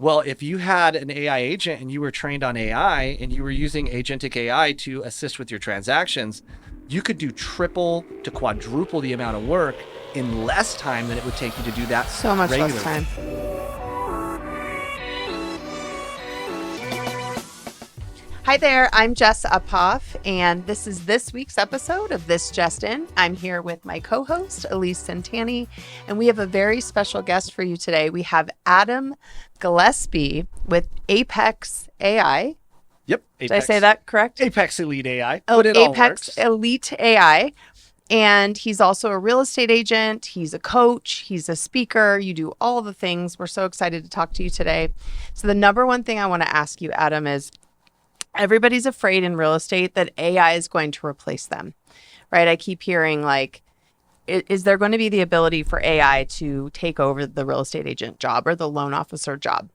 Well, if you had an AI agent and you were trained on AI and you were using agentic AI to assist with your transactions, you could do triple to quadruple the amount of work in less time than it would take you to do that So much less regularly. time. Hi there, I'm Jess Uphoff, and this is this week's episode of Jess'd In. I'm here with my co-host, Elise Santani, and we have a very special guest for you today. We have Adam Gillespie with Apex AI. Yep. Did I say that correct? Apex Elite AI. Oh, But it all Apex works. Elite AI. And he's also a real estate agent. He's a coach. He's a speaker. You do all the things. We're so excited to talk to you today. So the number one thing I want to ask you, Adam, is everybody's afraid in real estate that AI is going to replace them, right? I keep hearing like, is there going to be the ability for AI to take over the real estate agent job or the loan officer job?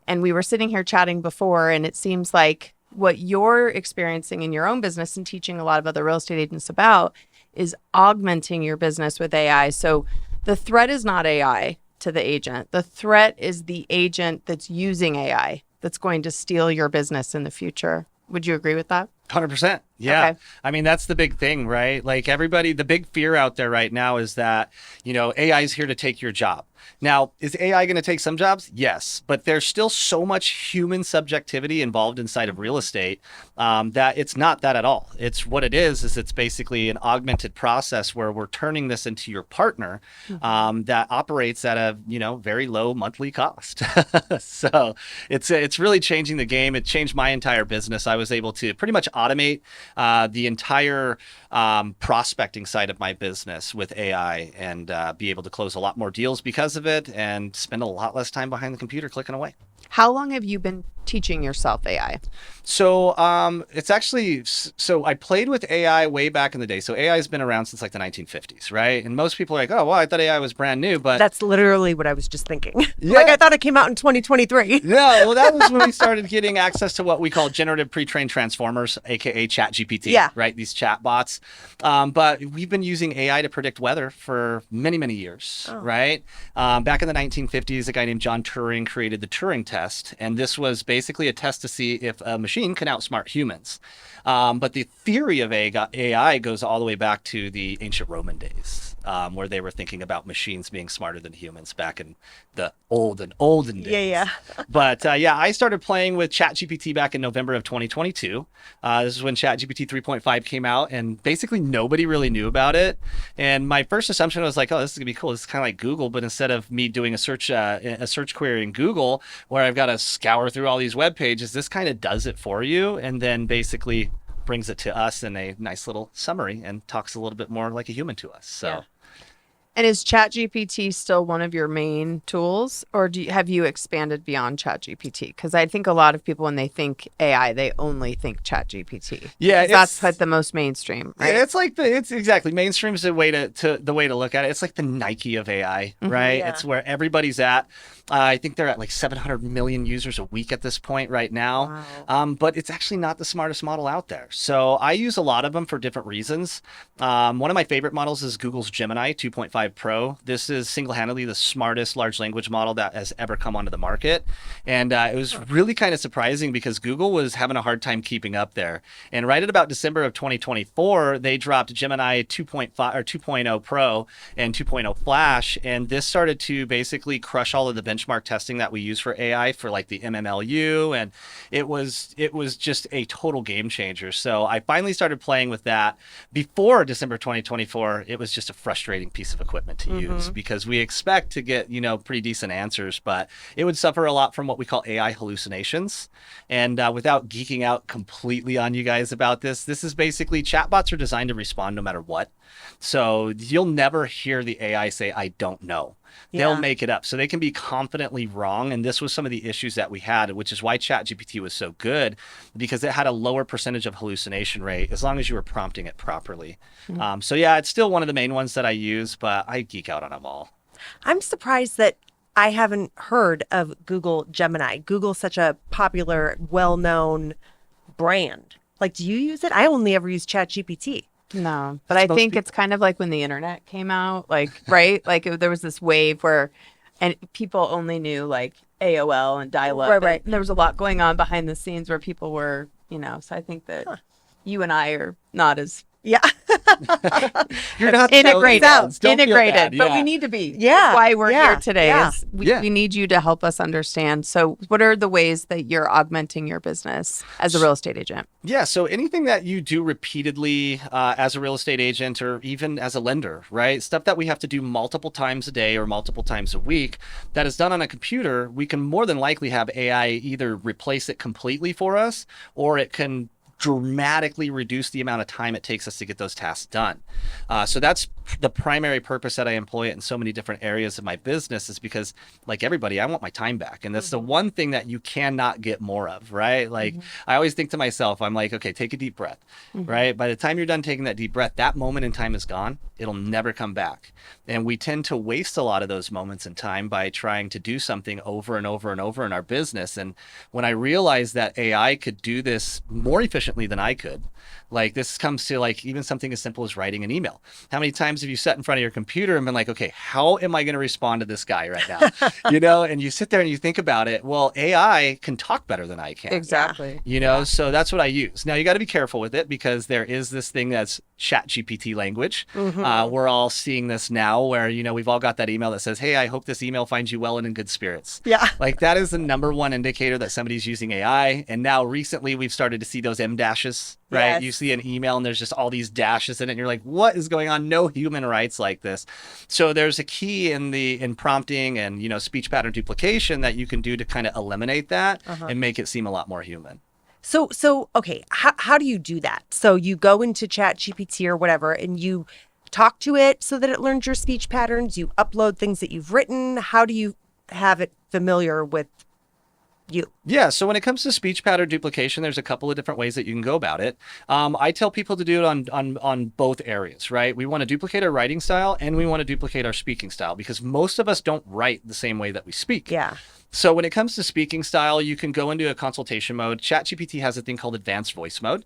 And we were sitting here chatting before, and it seems like what you're experiencing in your own business and teaching a lot of other real estate agents about is augmenting your business with AI. So the threat is not AI to the agent. The threat is the agent that's using AI that's going to steal your business in the future. Would you agree with that? 100%. Yeah. Okay. I mean, that's the big thing, right? Like everybody, the big fear out there right now is that, AI is here to take your job. Now, is AI going to take some jobs? Yes, but there's still so much human subjectivity involved inside of real estate that it's not that at all. It's what it is it's basically an augmented process where we're turning this into your partner that operates at a, very low monthly cost. So it's really changing the game. It changed my entire business. I was able to pretty much automate the entire prospecting side of my business with AI and be able to close a lot more deals because of it and spend a lot less time behind the computer clicking away. How long have you been teaching yourself AI? So it's actually, so I played with AI way back in the day. So AI has been around since like the 1950s, right? And most people are like, oh, well, I thought AI was brand new, but That's literally what I was just thinking. Yeah. Like I thought it came out in 2023. no, well, that was when we started getting access to what we call generative pre-trained transformers, aka ChatGPT, Yeah. right? These chat bots. But we've been using AI to predict weather for many, many years, right? Back in the 1950s, a guy named John Turing created the Turing test. And this was basically a test to see if a machine can outsmart humans. But the theory of AI goes all the way back to the ancient Roman days, where they were thinking about machines being smarter than humans back in the olden days. Yeah. But I started playing with ChatGPT back in November of 2022. This is when ChatGPT 3.5 came out, and basically nobody really knew about it. And my first assumption was like, oh, this is gonna be cool. This is kind of like Google, but instead of me doing a search query in Google where I've got to scour through all these web pages, this kind of does it for you, and then basically brings it to us in a nice little summary and talks a little bit more like a human to us. So. Yeah. And is ChatGPT still one of your main tools, or have you expanded beyond ChatGPT? Because I think a lot of people, when they think AI, they only think ChatGPT. Yeah, That's like the most mainstream, right? It's like it's exactly mainstream is the way to look at it. It's like the Nike of AI, right? Yeah. It's where everybody's at. I think they're at like 700 million users a week at this point right now. Wow. But it's actually not the smartest model out there. So I use a lot of them for different reasons. One of my favorite models is Google's Gemini 2.5 Pro. This is single-handedly the smartest large language model that has ever come onto the market. And it was really kind of surprising because Google was having a hard time keeping up there. And right at about December of 2024, they dropped Gemini 2.5 or 2.0 Pro and 2.0 Flash. And this started to basically crush all of the benchmark testing that we use for AI for like the MMLU. And it was just a total game changer. So I finally started playing with that. Before December 2024, it was just a frustrating piece of equipment to use because we expect to get, pretty decent answers, but it would suffer a lot from what we call AI hallucinations. And without geeking out completely on you guys about this is basically chatbots are designed to respond no matter what. So you'll never hear the AI say, I don't know. They'll Yeah. make it up. So they can be confidently wrong. And this was some of the issues that we had, which is why ChatGPT was so good, because it had a lower percentage of hallucination rate as long as you were prompting it properly. It's still one of the main ones that I use, but I geek out on them all. I'm surprised that I haven't heard of Google Gemini. Google's such a popular, well-known brand. Like, do you use it? I only ever use ChatGPT. No, but I think it's kind of like when the internet came out, like, right? Like there was this wave where, and people only knew like AOL and dial-up. Right. And there was a lot going on behind the scenes where people were, so I think that you and I are not as Yeah. You're not integrated, Don't feel bad. but Yeah. we need to be. Yeah, That's why we're yeah, here today. yeah. Is we need you to help us understand. So, what are the ways that you're augmenting your business as a real estate agent? Yeah, so anything that you do repeatedly as a real estate agent or even as a lender, right? Stuff that we have to do multiple times a day or multiple times a week that is done on a computer, we can more than likely have AI either replace it completely for us, or it can dramatically reduce the amount of time it takes us to get those tasks done. So that's the primary purpose that I employ it in so many different areas of my business, is because, like everybody, I want my time back. And that's the one thing that you cannot get more of, right? Like I always think to myself, I'm like, okay, take a deep breath, right? By the time you're done taking that deep breath, that moment in time is gone. It'll never come back. And we tend to waste a lot of those moments in time by trying to do something over and over and over in our business. And when I realized that AI could do this more efficiently than I could, like this comes to like even something as simple as writing an email. How many times have you sat in front of your computer and been like, okay, how am I going to respond to this guy right now? And you sit there and you think about it. Well, AI can talk better than I can. Exactly. So that's what I use. Now you got to be careful with it, because there is this thing that's ChatGPT language. We're all seeing this now where, we've all got that email that says, hey, I hope this email finds you well and in good spirits. Yeah. Like that is the number one indicator that somebody's using AI. And now recently we've started to see those M dashes, right? Yes. You see an email and there's just all these dashes in it and you're like, what is going on? No human writes like this. So there's a key in prompting and, speech pattern duplication that you can do to kind of eliminate that and make it seem a lot more human. So okay, how do you do that? So you go into ChatGPT or whatever and you talk to it so that it learns your speech patterns, you upload things that you've written. How do you have it familiar with you? Yeah, so when it comes to speech pattern duplication, there's a couple of different ways that you can go about it. I tell people to do it on both areas, right? We want to duplicate our writing style and we want to duplicate our speaking style, because most of us don't write the same way that we speak. Yeah. So when it comes to speaking style, you can go into a consultation mode. ChatGPT has a thing called advanced voice mode.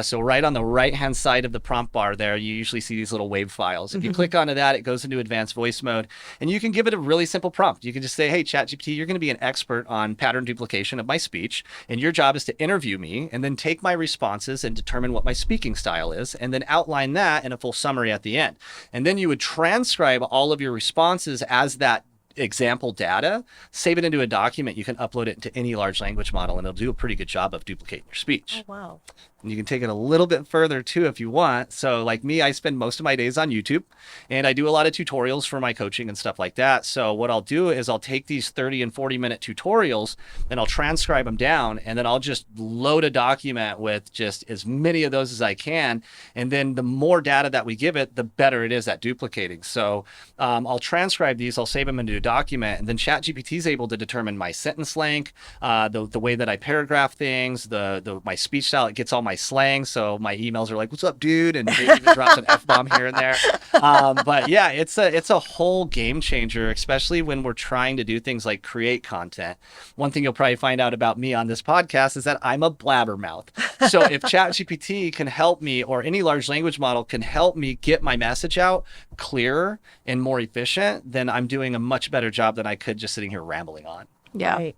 So right on the right-hand side of the prompt bar there, you usually see these little wave files. If you click onto that, it goes into advanced voice mode, and you can give it a really simple prompt. You can just say, hey, ChatGPT, you're going to be an expert on pattern duplication of my speech, and your job is to interview me and then take my responses and determine what my speaking style is, and then outline that in a full summary at the end. And then you would transcribe all of your responses as that example data, save it into a document. You can upload it into any large language model and it'll do a pretty good job of duplicating your speech. Oh, wow. And you can take it a little bit further too if you want. So like me, I spend most of my days on YouTube and I do a lot of tutorials for my coaching and stuff like that. So what I'll do is I'll take these 30 and 40-minute tutorials and I'll transcribe them down, and then I'll just load a document with just as many of those as I can. And then the more data that we give it, the better it is at duplicating. So I'll transcribe these, I'll save them into a document, and then ChatGPT is able to determine my sentence length, the way that I paragraph things, my speech style. It gets all my slang, so my emails are like, "What's up, dude?" and maybe even drops an F-bomb here and there. But yeah, it's a whole game changer, especially when we're trying to do things like create content. One thing you'll probably find out about me on this podcast is that I'm a blabbermouth. So if ChatGPT can help me, or any large language model can help me get my message out clearer and more efficient, then I'm doing a much better job than I could just sitting here rambling on. Yeah. Right.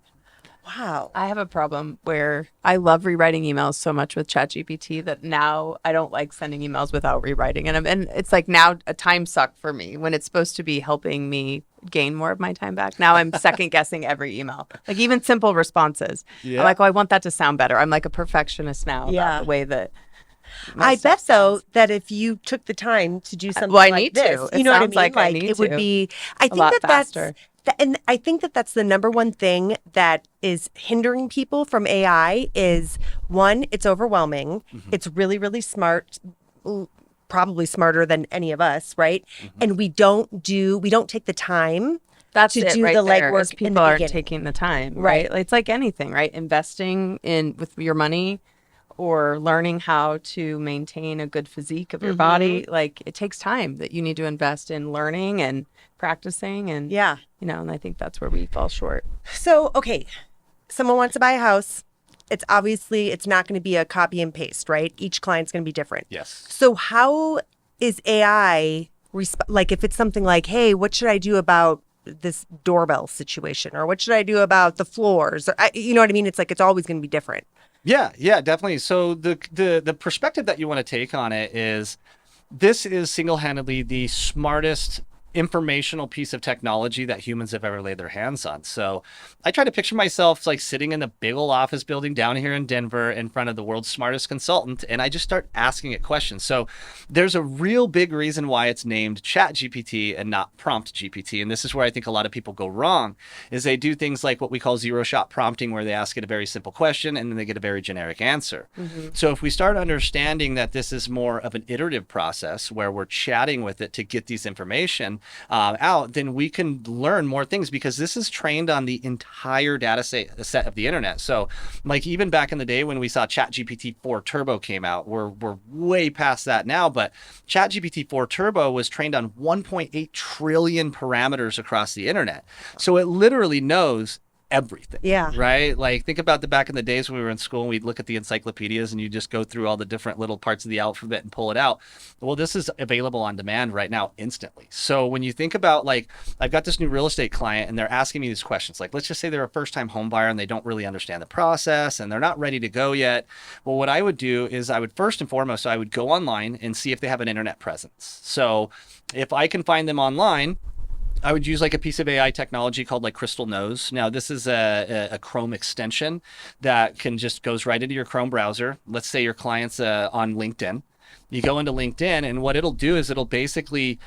Wow. I have a problem where I love rewriting emails so much with ChatGPT that now I don't like sending emails without rewriting. And it's like now a time suck for me when it's supposed to be helping me gain more of my time back. Now I'm second guessing every email, like even simple responses. Yeah. I'm like, oh, I want that to sound better. I'm like a perfectionist now Yeah. about the way that my I stuff bet though sounds. that if you took the time to do something Well, I like need this, to. It you know what I sounds mean? like I need it would to. be. I think lot that faster. and I think that that's the number one thing that is hindering people from AI is, one, it's overwhelming. It's really, really smart, probably smarter than any of us, right? And we don't take the time. That's to it do right the there, legwork is in people the aren't beginning. taking the time, Right. right? It's like anything, right? Investing in with your money or learning how to maintain a good physique of your body, like it takes time that you need to invest in learning and practicing, and Yeah. and I think that's where we fall short. So, okay, someone wants to buy a house. It's not going to be a copy and paste, right? Each client's going to be different. Yes. So how is AI, like if it's something like, hey, what should I do about this doorbell situation, or what should I do about the floors? Or, you know what I mean? It's like it's always going to be different. Yeah, definitely. So the perspective that you want to take on it is this is single-handedly the smartest informational piece of technology that humans have ever laid their hands on. So I try to picture myself like sitting in a big old office building down here in Denver in front of the world's smartest consultant, and I just start asking it questions. So there's a real big reason why it's named ChatGPT and not Prompt GPT. And this is where I think a lot of people go wrong, is they do things like what we call zero-shot prompting, where they ask it a very simple question and then they get a very generic answer. So if we start understanding that this is more of an iterative process where we're chatting with it to get these information out, then we can learn more things, because this is trained on the entire data set of the internet. So like even back in the day when we saw ChatGPT 4 Turbo came out, we're way past that now, but ChatGPT 4 Turbo was trained on 1.8 trillion parameters across the internet. So it literally knows everything. Yeah. Right? Like think about the back in the days when we were in school and we'd look at the encyclopedias and you just go through all the different little parts of the alphabet and pull it out. Well, this is available on demand right now instantly. So when you think about like, I've got this new real estate client and they're asking me these questions, like let's just say they're a first time home buyer and they don't really understand the process and they're not ready to go yet. Well, what I would do is I would first and foremost, I would go online and see if they have an internet presence. So if I can find them online, I would use like a piece of AI technology called like Crystal Knows. Now, this is a Chrome extension that can just goes right into your Chrome browser. Let's say your client's on LinkedIn. You go into LinkedIn, and what it'll do is it'll basically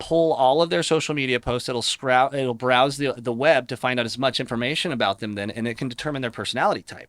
pull all of their social media posts. It'll browse the web to find out as much information about them then, and it can determine their personality type.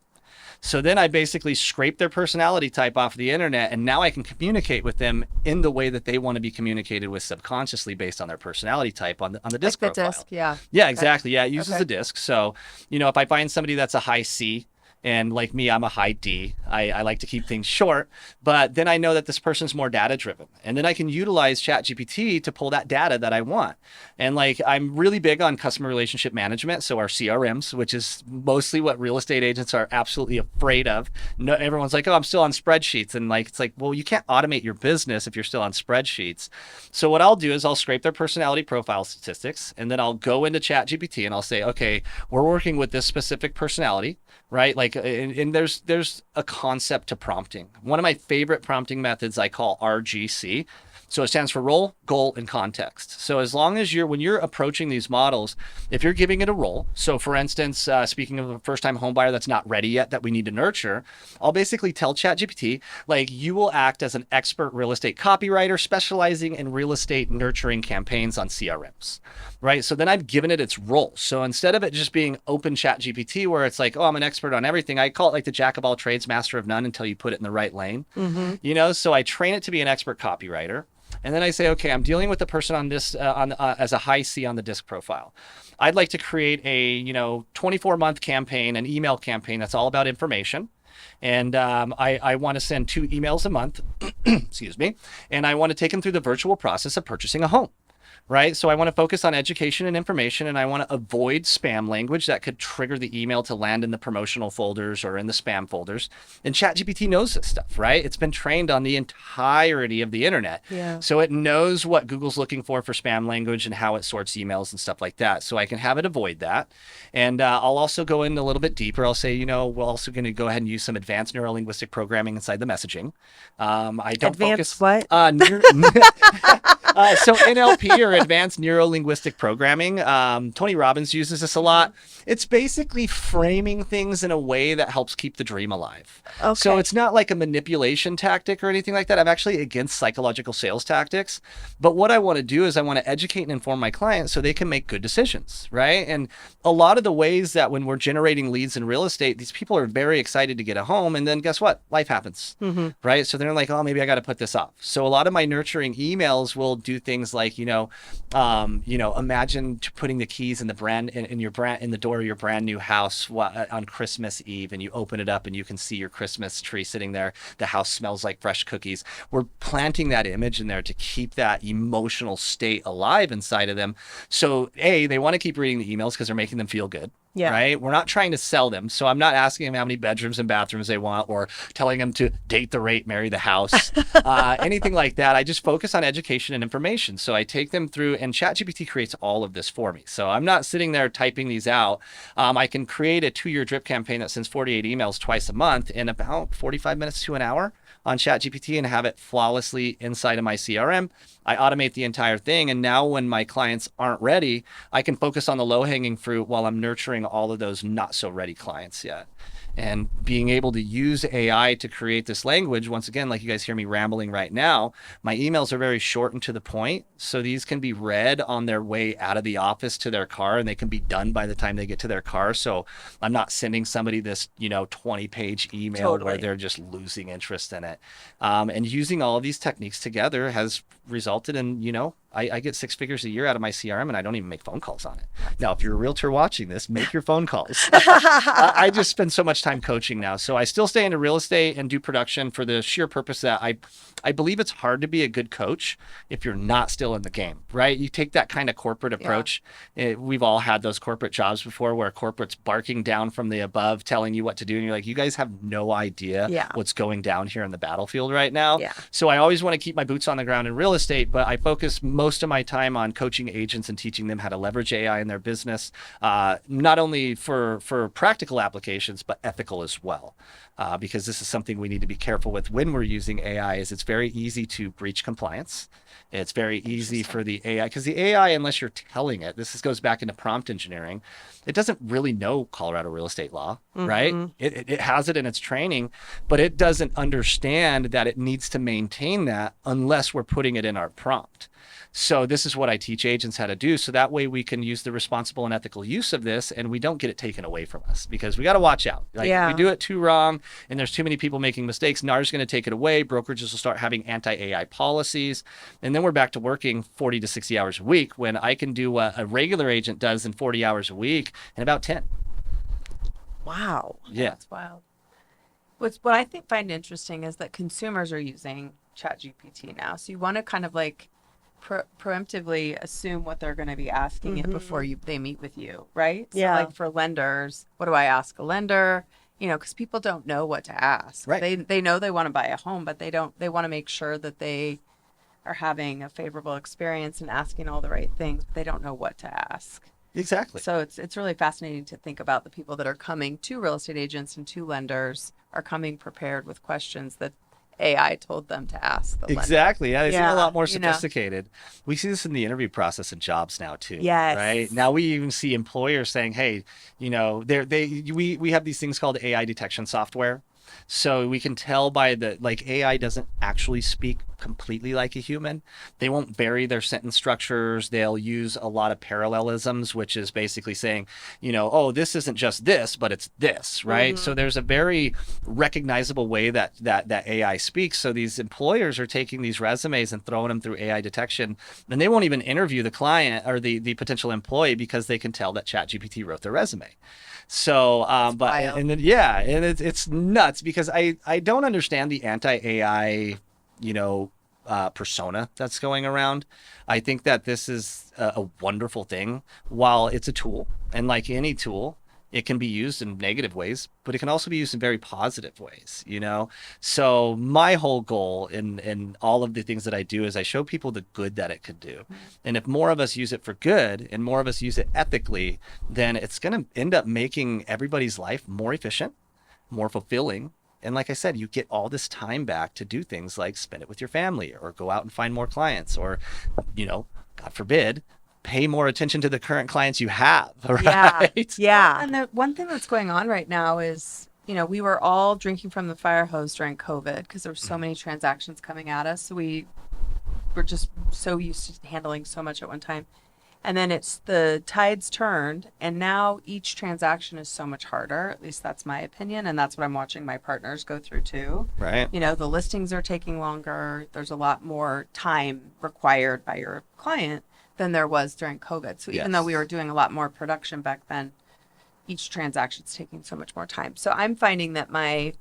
So then I basically scrape their personality type off the internet, and now I can communicate with them in the way that they want to be communicated with subconsciously based on their personality type on the disc Like the profile. disc, yeah. Yeah, exactly. Yeah, it uses Okay. a disc. So, if I find somebody that's a high C, and like me, I'm a high D. I like to keep things short, but then I know that this person's more data driven. And then I can utilize ChatGPT to pull that data that I want. And like, I'm really big on customer relationship management. So our CRMs, which is mostly what real estate agents are absolutely afraid of. No, everyone's like, oh, I'm still on spreadsheets. And like, it's like, well, you can't automate your business if you're still on spreadsheets. So what I'll do is I'll scrape their personality profile statistics, and then I'll go into ChatGPT and I'll say, okay, we're working with this specific personality, right? Like, and there's a concept to prompting. One of my favorite prompting methods I call RGC. So it stands for role, goal, and context. So as long as when you're approaching these models, if you're giving it a role, so for instance, speaking of a first-time home buyer that's not ready yet that we need to nurture, I'll basically tell ChatGPT, like, you will act as an expert real estate copywriter specializing in real estate nurturing campaigns on CRMs, right? So then I've given it its role. So instead of it just being open ChatGPT where it's like, oh, I'm an expert on everything, I call it like the jack of all trades, master of none until you put it in the right lane. So I train it to be an expert copywriter. And then I say, okay, I'm dealing with the person on this as a high C on the disc profile. I'd like to create a 24-month campaign, an email campaign that's all about information. And I want to send 2 emails a month, excuse me, and I want to take them through the virtual process of purchasing a home. Right? So I want to focus on education and information, and I want to avoid spam language that could trigger the email to land in the promotional folders or in the spam folders. And ChatGPT knows this stuff, right? It's been trained on the entirety of the internet. Yeah. So it knows what Google's looking for spam language and how it sorts emails and stuff like that. So I can have it avoid that. And I'll also go in a little bit deeper. I'll say, we're also going to go ahead and use some advanced neurolinguistic programming inside the messaging. I don't Advanced focus what? so NLP or advanced neuro-linguistic programming, Tony Robbins uses this a lot. It's basically framing things in a way that helps keep the dream alive. Okay. So it's not like a manipulation tactic or anything like that. I'm actually against psychological sales tactics. But what I want to do is I want to educate and inform my clients so they can make good decisions, right? And a lot of the ways that when we're generating leads in real estate, these people are very excited to get a home. And then guess what? Life happens, right? So they're like, oh, maybe I got to put this off. So a lot of my nurturing emails will do things like, imagine putting the keys in the door of your brand new house on Christmas Eve, and you open it up and you can see your Christmas tree sitting there. The house smells like fresh cookies. We're planting that image in there to keep that emotional state alive inside of them. So they want to keep reading the emails because they're making them feel good. Yeah. Right? We're not trying to sell them. So I'm not asking them how many bedrooms and bathrooms they want or telling them to date the rate, marry the house, anything like that. I just focus on education and information. So I take them through, and ChatGPT creates all of this for me. So I'm not sitting there typing these out. I can create a 2-year drip campaign that sends 48 emails twice a month in about 45 minutes to an hour on ChatGPT and have it flawlessly inside of my CRM. I automate the entire thing. And now when my clients aren't ready, I can focus on the low hanging fruit while I'm nurturing all of those not so ready clients yet. And being able to use AI to create this language, once again, like you guys hear me rambling right now, my emails are very short and to the point. So these can be read on their way out of the office to their car, and they can be done by the time they get to their car. So I'm not sending somebody this, 20-page email where Totally. they're just losing interest in it. And using all of these techniques together has resulted in, I get 6 figures a year out of my CRM, and I don't even make phone calls on it. Now, if you're a realtor watching this, make your phone calls. I just spend so much time coaching now. So I still stay into real estate and do production for the sheer purpose that I believe it's hard to be a good coach if you're not still in the game, right? You take that kind of corporate approach. We've all had those corporate jobs before where corporate's barking down from the above, telling you what to do. And you're like, you guys have no idea what's going down here in the battlefield right now. Yeah. So I always want to keep my boots on the ground in real estate, but I focus most of my time on coaching agents and teaching them how to leverage AI in their business, not only for practical applications, but ethical as well. Because this is something we need to be careful with when we're using AI. Is it's very easy to breach compliance. It's very easy for the AI, because the AI, unless you're telling it, goes back into prompt engineering, it doesn't really know Colorado real estate law, right? It has it in its training, but it doesn't understand that it needs to maintain that unless we're putting it in our prompt. So this is what I teach agents how to do. So that way we can use the responsible and ethical use of this, and we don't get it taken away from us, because we got to watch out. If we do it too wrong and there's too many people making mistakes, NAR's going to take it away. Brokerages will start having anti-AI policies. And then we're back to working 40 to 60 hours a week when I can do what a regular agent does in 40 hours a week in about 10. Wow. Yeah. That's wild. What I find interesting is that consumers are using ChatGPT now. So you want to kind of like preemptively assume what they're going to be asking it before they meet with you, right? Yeah. So like for lenders, what do I ask a lender? Because people don't know what to ask. Right. They know they want to buy a home, but they want to make sure that they are having a favorable experience and asking all the right things, but they don't know what to ask. Exactly. So it's really fascinating to think about the people that are coming to real estate agents and to lenders are coming prepared with questions that AI told them to ask the lender. Exactly. Yeah, they seem a lot more You know. sophisticated. We see this in the interview process in jobs now too. Yes. Right. Now we even see employers saying, "Hey, we have these things called AI detection software." So we can tell by AI doesn't actually speak completely like a human. They won't vary their sentence structures. They'll use a lot of parallelisms, which is basically saying, oh, this isn't just this, but it's this, right? So there's a very recognizable way that AI speaks. So these employers are taking these resumes and throwing them through AI detection, and they won't even interview the client or the potential employee because they can tell that ChatGPT wrote their resume. So, wild. and then, and it's nuts because I don't understand the anti-AI, persona that's going around. I think that this is a wonderful thing. While it's a tool, and like any tool, it can be used in negative ways, but it can also be used in very positive ways, So my whole goal in all of the things that I do is I show people the good that it could do. And if more of us use it for good and more of us use it ethically, then it's going to end up making everybody's life more efficient, more fulfilling. And like I said, you get all this time back to do things like spend it with your family or go out and find more clients or, God forbid, pay more attention to the current clients you have, right? Yeah. And the one thing that's going on right now is, we were all drinking from the fire hose during COVID because there were so many transactions coming at us. So we were just so used to handling so much at one time. And then the tides turned, and now each transaction is so much harder. At least that's my opinion. And that's what I'm watching my partners go through too. Right. The listings are taking longer. There's a lot more time required by your client than there was during COVID. So even though we were doing a lot more production back then, each transaction's taking so much more time. So I'm finding that my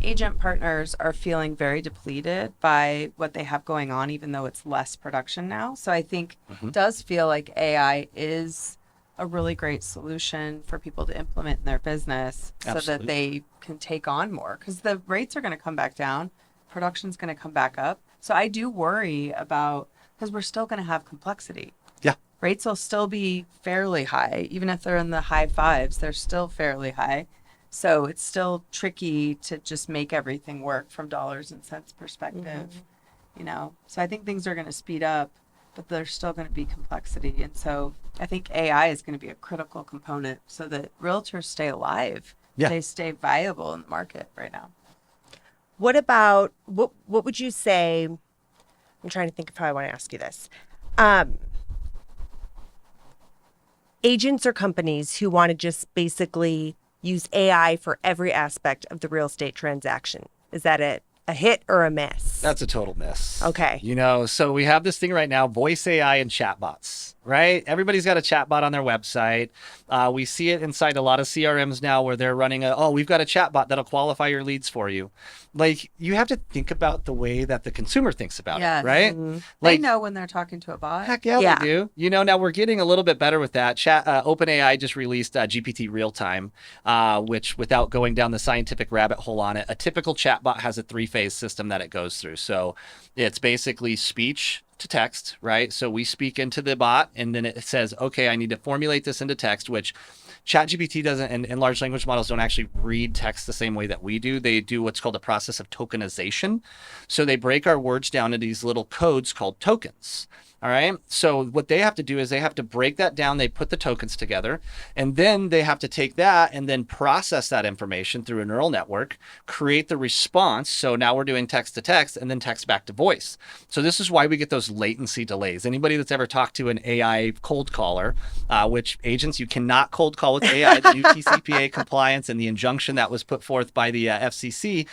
agent partners are feeling very depleted by what they have going on, even though it's less production now. So I think it does feel like AI is a really great solution for people to implement in their business so that Absolutely. they can take on more, because the rates are going to come back down, production's going to come back up. So I do worry about, because we're still going to have complexity. Yeah. Rates will still be fairly high. Even if they're in the high fives, they're still fairly high. So it's still tricky to just make everything work from dollars and cents perspective, you know? So I think things are going to speed up, but there's still going to be complexity. And so I think AI is going to be a critical component so that realtors stay alive. Yeah. They stay viable in the market right now. What about what would you say? I'm trying to think of how I want to ask you this. Agents or companies who want to just basically use AI for every aspect of the real estate transaction. Is that a hit or a miss? That's a total miss. Okay. You know, so we have this thing right now, voice AI and chatbots, right? Everybody's got a chatbot on their website. We see it inside a lot of CRMs now where they're running we've got a chatbot that'll qualify your leads for you. Like, you have to think about the way that the consumer thinks about Yes. it, right? Mm-hmm. They know when they're talking to a bot. Heck yeah, Yeah. they do. You know, now we're getting a little bit better with that. OpenAI just released GPT real time, which, without going down the scientific rabbit hole on it, a typical chatbot has a 3-phase system that it goes through. So it's basically speech to text, right? So we speak into the bot, and then it says, okay, I need to formulate this into text, which ChatGPT doesn't, and large language models don't actually read text the same way that we do. They do what's called a process of tokenization. So they break our words down into these little codes called tokens. All right. So what they have to do is they have to break that down. They put the tokens together, and then they have to take that and then process that information through a neural network, create the response. So now we're doing text to text and then text back to voice. So this is why we get those latency delays. Anybody that's ever talked to an AI cold caller, which agents, you cannot cold call with AI, the new TCPA compliance and the injunction that was put forth by the FCC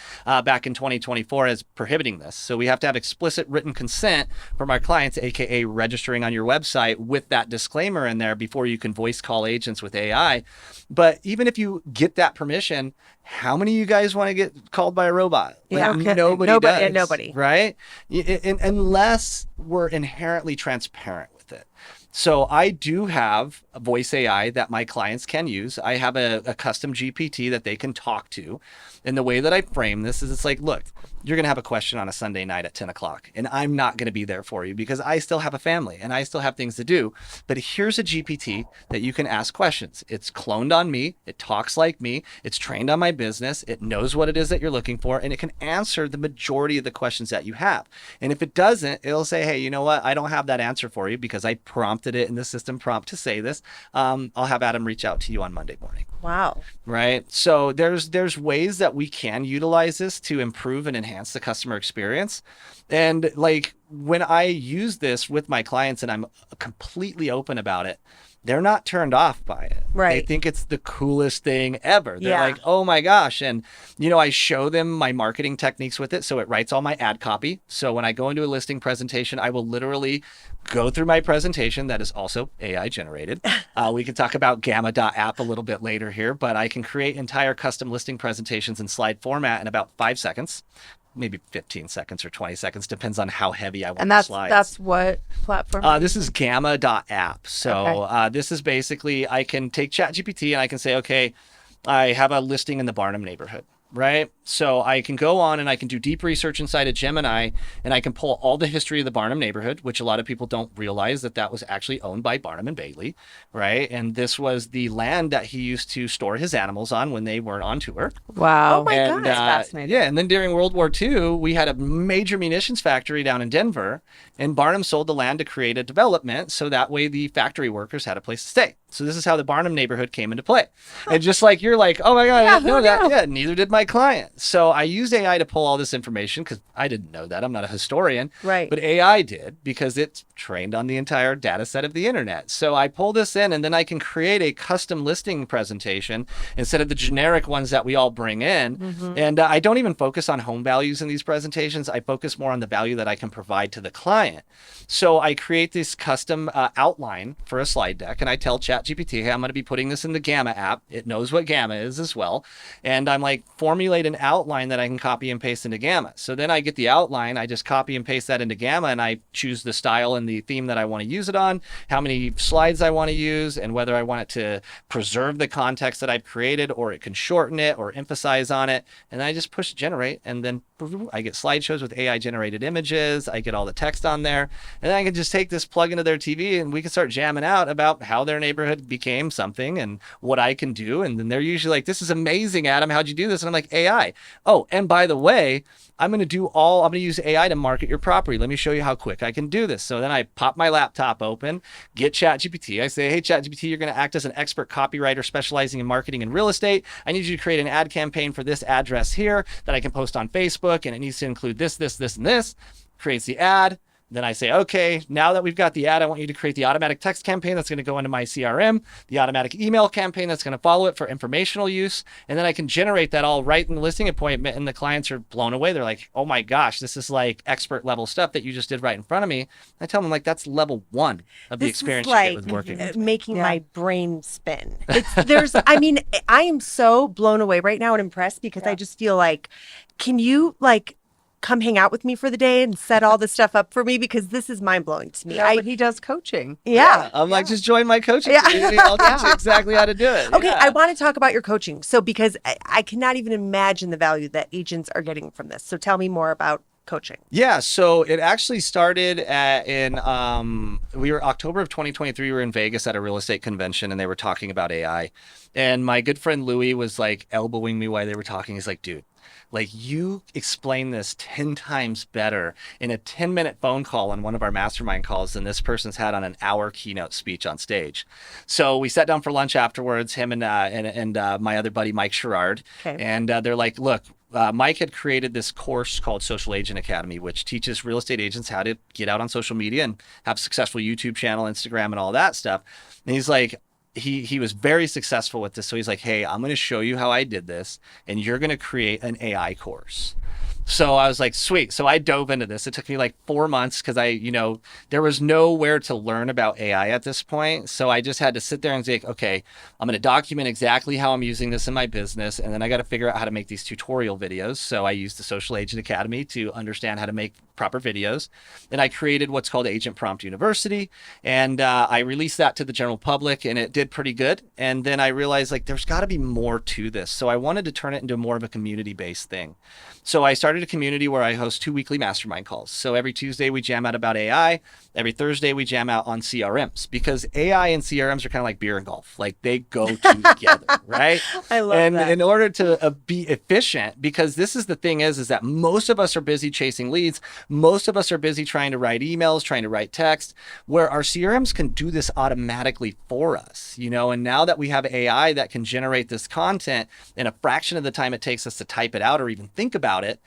back in 2024 as prohibiting this. So we have to have explicit written consent from our clients, aka registering on your website with that disclaimer in there before you can voice call agents with AI. But even if you get that permission, how many of you guys want to get called by a robot? Yeah. Like, nobody does. Nobody. Right? Unless we're inherently transparent with it. So I do have a voice AI that my clients can use. I have a custom GPT that they can talk to. And the way that I frame this is, it's like, look, you're going to have a question on a Sunday night at 10 o'clock, and I'm not going to be there for you because I still have a family and I still have things to do. But here's a GPT that you can ask questions. It's cloned on me. It talks like me. It's trained on my business. It knows what it is that you're looking for, and it can answer the majority of the questions that you have. And if it doesn't, it'll say, hey, you know what? I don't have that answer for you because I prompted it in the system prompt to say this. I'll have Adam reach out to you on Monday morning. Wow. Right. So there's ways that we can utilize this to improve and enhance the customer experience. And like, when I use this with my clients and I'm completely open about it, they're not turned off by it. Right. They think it's the coolest thing ever. They're Yeah. like, oh my gosh. And, you know, I show them my marketing techniques with it. So it writes all my ad copy. So when I go into a listing presentation, I will literally go through my presentation that is also AI generated. We can talk about Gamma.app a little bit later here, but I can create entire custom listing presentations in slide format in about 5 seconds. Maybe 15 seconds or 20 seconds, depends on how heavy I want And the slides. that's what platform? This is Gamma.app. So this is basically, I can take ChatGPT and I can say, okay, I have a listing in the Barnum neighborhood, right? So I can go on and I can do deep research inside of Gemini, and I can pull all the history of the Barnum neighborhood, which a lot of people don't realize that was actually owned by Barnum and Bailey, right? And this was the land that he used to store his animals on when they weren't on tour. Wow. Oh my And God, that's fascinating. yeah, and then during World War II, we had a major munitions factory down in Denver, and Barnum sold the land to create a development so that way the factory workers had a place to stay. So this is how the Barnum neighborhood came into play. And just like you're like, oh my God, I didn't know that. Yeah, neither did my client. So I used AI to pull all this information because I didn't know that. I'm not a historian. Right. But AI did because it's trained on the entire data set of the internet. So I pull this in, and then I can create a custom listing presentation instead of the generic ones that we all bring in. And I don't even focus on home values in these presentations. I focus more on the value that I can provide to the client. So I create this custom outline for a slide deck, and I tell ChatGPT ChatGPT, hey, I'm going to be putting this in the Gamma app. It knows what Gamma is as well. And I'm like, formulate an outline that I can copy and paste into Gamma. So then I get the outline, I just copy and paste that into Gamma, and I choose the style and the theme that I want to use it on, how many slides I want to use, and whether I want it to preserve the context that I've created, or it can shorten it or emphasize on it. And then I just push generate, and then I get slideshows with AI generated images. I get all the text on there, and then I can just take this, plug into their TV, and we can start jamming out about how their neighborhood became something and what I can do. And then they're usually like, this is amazing, Adam, how'd you do this? And I'm like, AI. Oh, and by the way, I'm going to use AI to market your property. Let me show you how quick I can do this. So then I pop my laptop open, get ChatGPT. I say, hey, ChatGPT, you're going to act as an expert copywriter specializing in marketing and real estate. I need you to create an ad campaign for this address here that I can post on Facebook, and it needs to include this, this, this, and this. Creates the ad. Then I say, okay, now that we've got the ad, I want you to create the automatic text campaign that's going to go into my CRM, the automatic email campaign that's going to follow it for informational use. And then I can generate that all right in the listing appointment, and the clients are blown away. They're like, oh my gosh, this is like expert level stuff that you just did right in front of me. I tell them, like, that's level 1 of the experience you get with working. Making my brain spin. I mean, I am so blown away right now and impressed, because I just feel like, can you like come hang out with me for the day and set all this stuff up for me, because this is mind blowing to me. But he does coaching. I'm like, just join my coaching community. I'll teach you exactly how to do it. Okay, I want to talk about your coaching. So, because I cannot even imagine the value that agents are getting from this. So tell me more about coaching. Yeah, so it actually started we were October of 2023. We were in Vegas at a real estate convention, and they were talking about AI. And my good friend Louis was like elbowing me while they were talking. He's like, dude, like, you explain this 10 times better in a 10-minute phone call on one of our mastermind calls than this person's had on an hour keynote speech on stage. So we sat down for lunch afterwards, him and my other buddy, Mike Sherrard. Okay. And they're like, look, Mike had created this course called Social Agent Academy, which teaches real estate agents how to get out on social media and have a successful YouTube channel, Instagram, and all that stuff. And he's like, he was very successful with this. So he's like, hey, I'm going to show you how I did this, and you're going to create an AI course. So I was like, sweet. So I dove into this. It took me like 4 months, because there was nowhere to learn about AI at this point. So I just had to sit there and say, okay, I'm going to document exactly how I'm using this in my business. And then I got to figure out how to make these tutorial videos. So I used the Social Agent Academy to understand how to make proper videos. And I created what's called Agent Prompt University. And I released that to the general public, and it did pretty good. And then I realized, like, there's got to be more to this. So I wanted to turn it into more of a community-based thing. So I started a community where I host 2 weekly mastermind calls. So every Tuesday we jam out about AI. Every Thursday we jam out on CRMs, because AI and CRMs are kind of like beer and golf. Like, they go together, right? I love that. And in order to be efficient, because this is the thing is that most of us are busy chasing leads. Most of us are busy trying to write emails, trying to write text, where our CRMs can do this automatically for us, and now that we have AI that can generate this content in a fraction of the time it takes us to type it out or even think about it,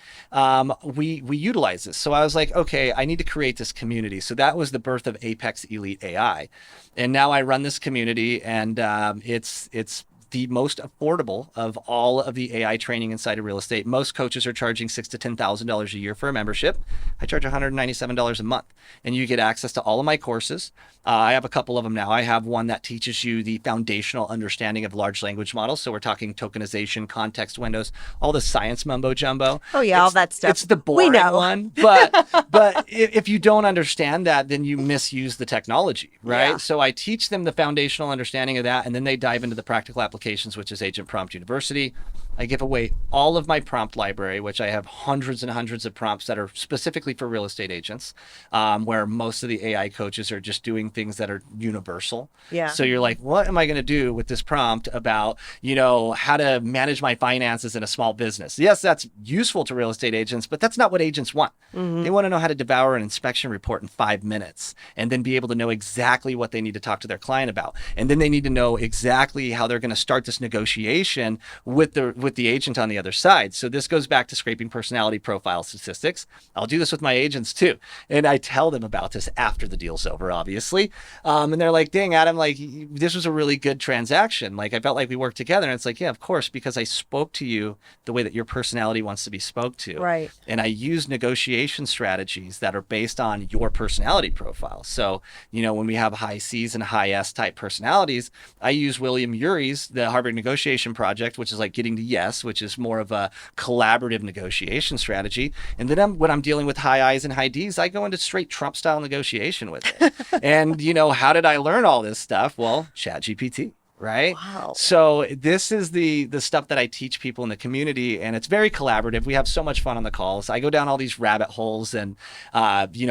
we utilize this. So I was like, okay, I need to create this community. So that was the birth of Apex Elite AI. And now I run this community, and it's the most affordable of all of the AI training inside of real estate. Most coaches are charging $6,000 to $10,000 a year for a membership. I charge $197 a month, and you get access to all of my courses. I have a couple of them now. I have one that teaches you the foundational understanding of large language models. So we're talking tokenization, context windows, all the science mumbo jumbo. Oh yeah, all that stuff. It's the boring one, but if you don't understand that, then you misuse the technology, right? Yeah. So I teach them the foundational understanding of that, and then they dive into the practical applications, which is Agent Prompt University. I give away all of my prompt library, which I have hundreds and hundreds of prompts that are specifically for real estate agents, where most of the AI coaches are just doing things that are universal. Yeah. So you're like, what am I going to do with this prompt about, how to manage my finances in a small business? Yes, that's useful to real estate agents, but that's not what agents want. Mm-hmm. They want to know how to devour an inspection report in 5 minutes, and then be able to know exactly what they need to talk to their client about. And then they need to know exactly how they're going to start this negotiation with with the agent on the other side. So this goes back to scraping personality profile statistics. I'll do this with my agents too. And I tell them about this after the deal's over, obviously. And they're like, dang, Adam, like this was a really good transaction. Like I felt like we worked together. And it's like, yeah, of course, because I spoke to you the way that your personality wants to be spoke to. Right. And I use negotiation strategies that are based on your personality profile. So, when we have high C's and high S type personalities, I use William Urey's, the Harvard Negotiation Project, which is like getting to yes, which is more of a collaborative negotiation strategy. And then when I'm dealing with high I's and high D's, I go into straight Trump style negotiation with it. And, how did I learn all this stuff? Well, ChatGPT. Right. Wow. So this is the stuff that I teach people in the community, and it's very collaborative. We have so much fun on the calls. I go down all these rabbit holes, and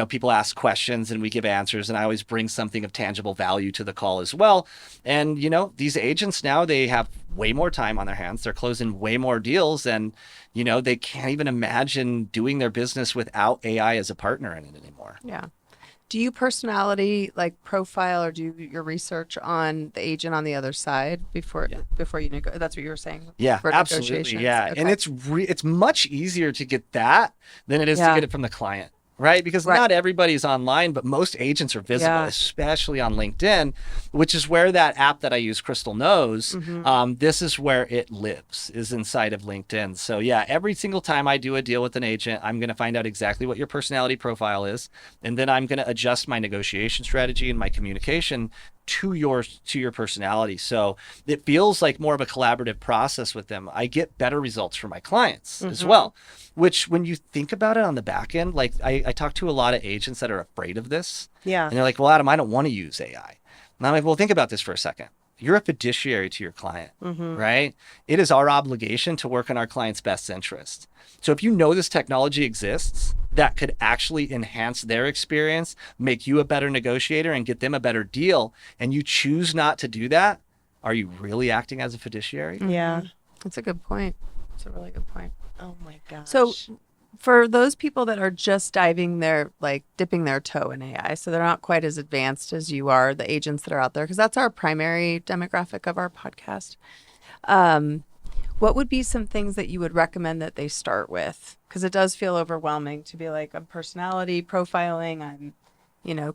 people ask questions and we give answers, and I always bring something of tangible value to the call as well. And these agents now, they have way more time on their hands. They're closing way more deals, and they can't even imagine doing their business without AI as a partner in it anymore. Yeah. Do you personality profile or do your research on the agent on the other side before you negotiate? That's what you were saying. Yeah, for absolutely. Yeah, okay. and it's much easier to get that than it is to get it from the client, right? Because not everybody's online, but most agents are visible, especially on LinkedIn, which is where that app that I use, Crystal Knows, this is where it lives, is inside of LinkedIn. So yeah, every single time I do a deal with an agent, I'm going to find out exactly what your personality profile is, and then I'm going to adjust my negotiation strategy and my communication to your personality. So it feels like more of a collaborative process with them. I get better results for my clients as well, which when you think about it on the back end, like I talk to a lot of agents that are afraid of this. Yeah. And they're like, well, Adam, I don't want to use AI. And I'm like, well, think about this for a second. You're a fiduciary to your client, right? It is our obligation to work in our client's best interest. So if you know this technology exists that could actually enhance their experience, make you a better negotiator and get them a better deal, and you choose not to do that, are you really acting as a fiduciary? Yeah. That's a good point. That's a really good point. Oh my gosh. So for those people that are just dipping their toe in AI, so they're not quite as advanced as you are, the agents that are out there, because that's our primary demographic of our podcast. What would be some things that you would recommend that they start with? Because it does feel overwhelming to be like, I'm personality profiling, I'm,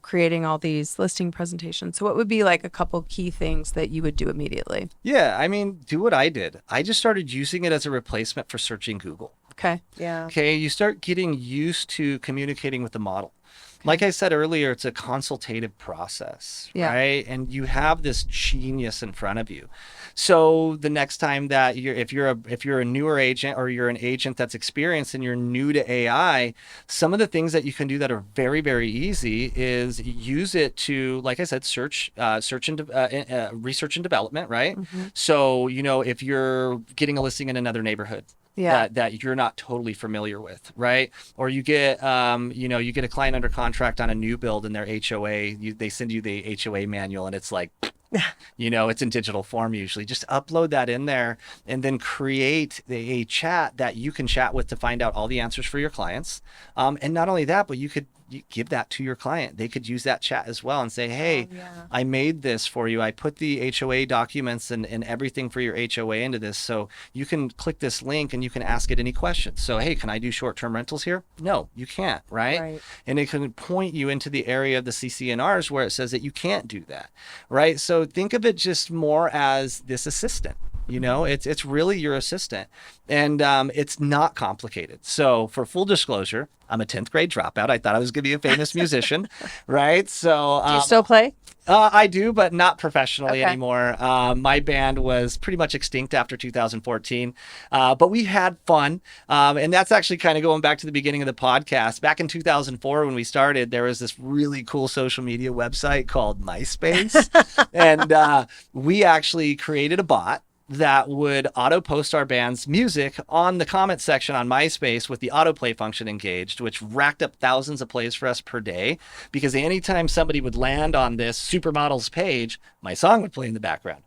creating all these listing presentations. So what would be like a couple key things that you would do immediately? Yeah, I mean, do what I did. I just started using it as a replacement for searching Google. Okay. Yeah. Okay, you start getting used to communicating with the model. Like I said earlier, it's a consultative process, right? And you have this genius in front of you. So the next time that if you're a newer agent or you're an agent that's experienced and you're new to AI, some of the things that you can do that are very, very easy is use it to, like I said, research and development, right? So, if you're getting a listing in another neighborhood, that you're not totally familiar with, right? Or you get you get a client under contract on a new build in their HOA, they send you the HOA manual and it's like it's in digital form usually. Just upload that in there and then create a chat that you can chat with to find out all the answers for your clients. And not only that, but you give that to your client. They could use that chat as well and say, hey, I made this for you. I put the HOA documents and everything for your HOA into this. So you can click this link and you can ask it any questions. So, hey, can I do short-term rentals here? No, you can't, right? And it can point you into the area of the CCNRs where it says that you can't do that, right? So think of it just more as this assistant. It's really your assistant, and it's not complicated. So for full disclosure, I'm a 10th grade dropout. I thought I was going to be a famous musician, right? So do you still play? I do, but not professionally anymore. My band was pretty much extinct after 2014, but we had fun. And that's actually kind of going back to the beginning of the podcast. Back in 2004, when we started, there was this really cool social media website called MySpace. And we actually created a bot that would auto post our band's music on the comment section on MySpace with the autoplay function engaged, which racked up thousands of plays for us per day, because anytime somebody would land on this supermodels page, my song would play in the background.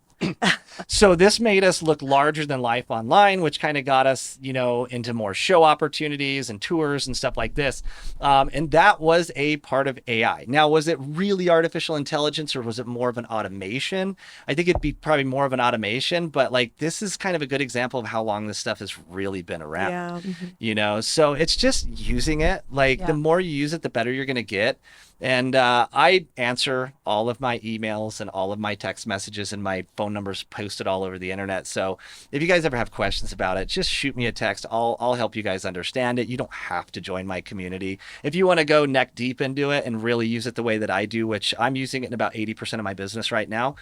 So this made us look larger than life online, which kind of got us, into more show opportunities and tours and stuff like this. And that was a part of AI. Now, was it really artificial intelligence or was it more of an automation? I think it'd be probably more of an automation, but like this is kind of a good example of how long this stuff has really been around. Yeah. So it's just using it. Like the more you use it, the better you're going to get. And I answer all of my emails and all of my text messages, and my phone number's posted all over the internet. So if you guys ever have questions about it, just shoot me a text. I'll help you guys understand it. You don't have to join my community. If you want to go neck deep into it and really use it the way that I do, which I'm using it in about 80% of my business right now,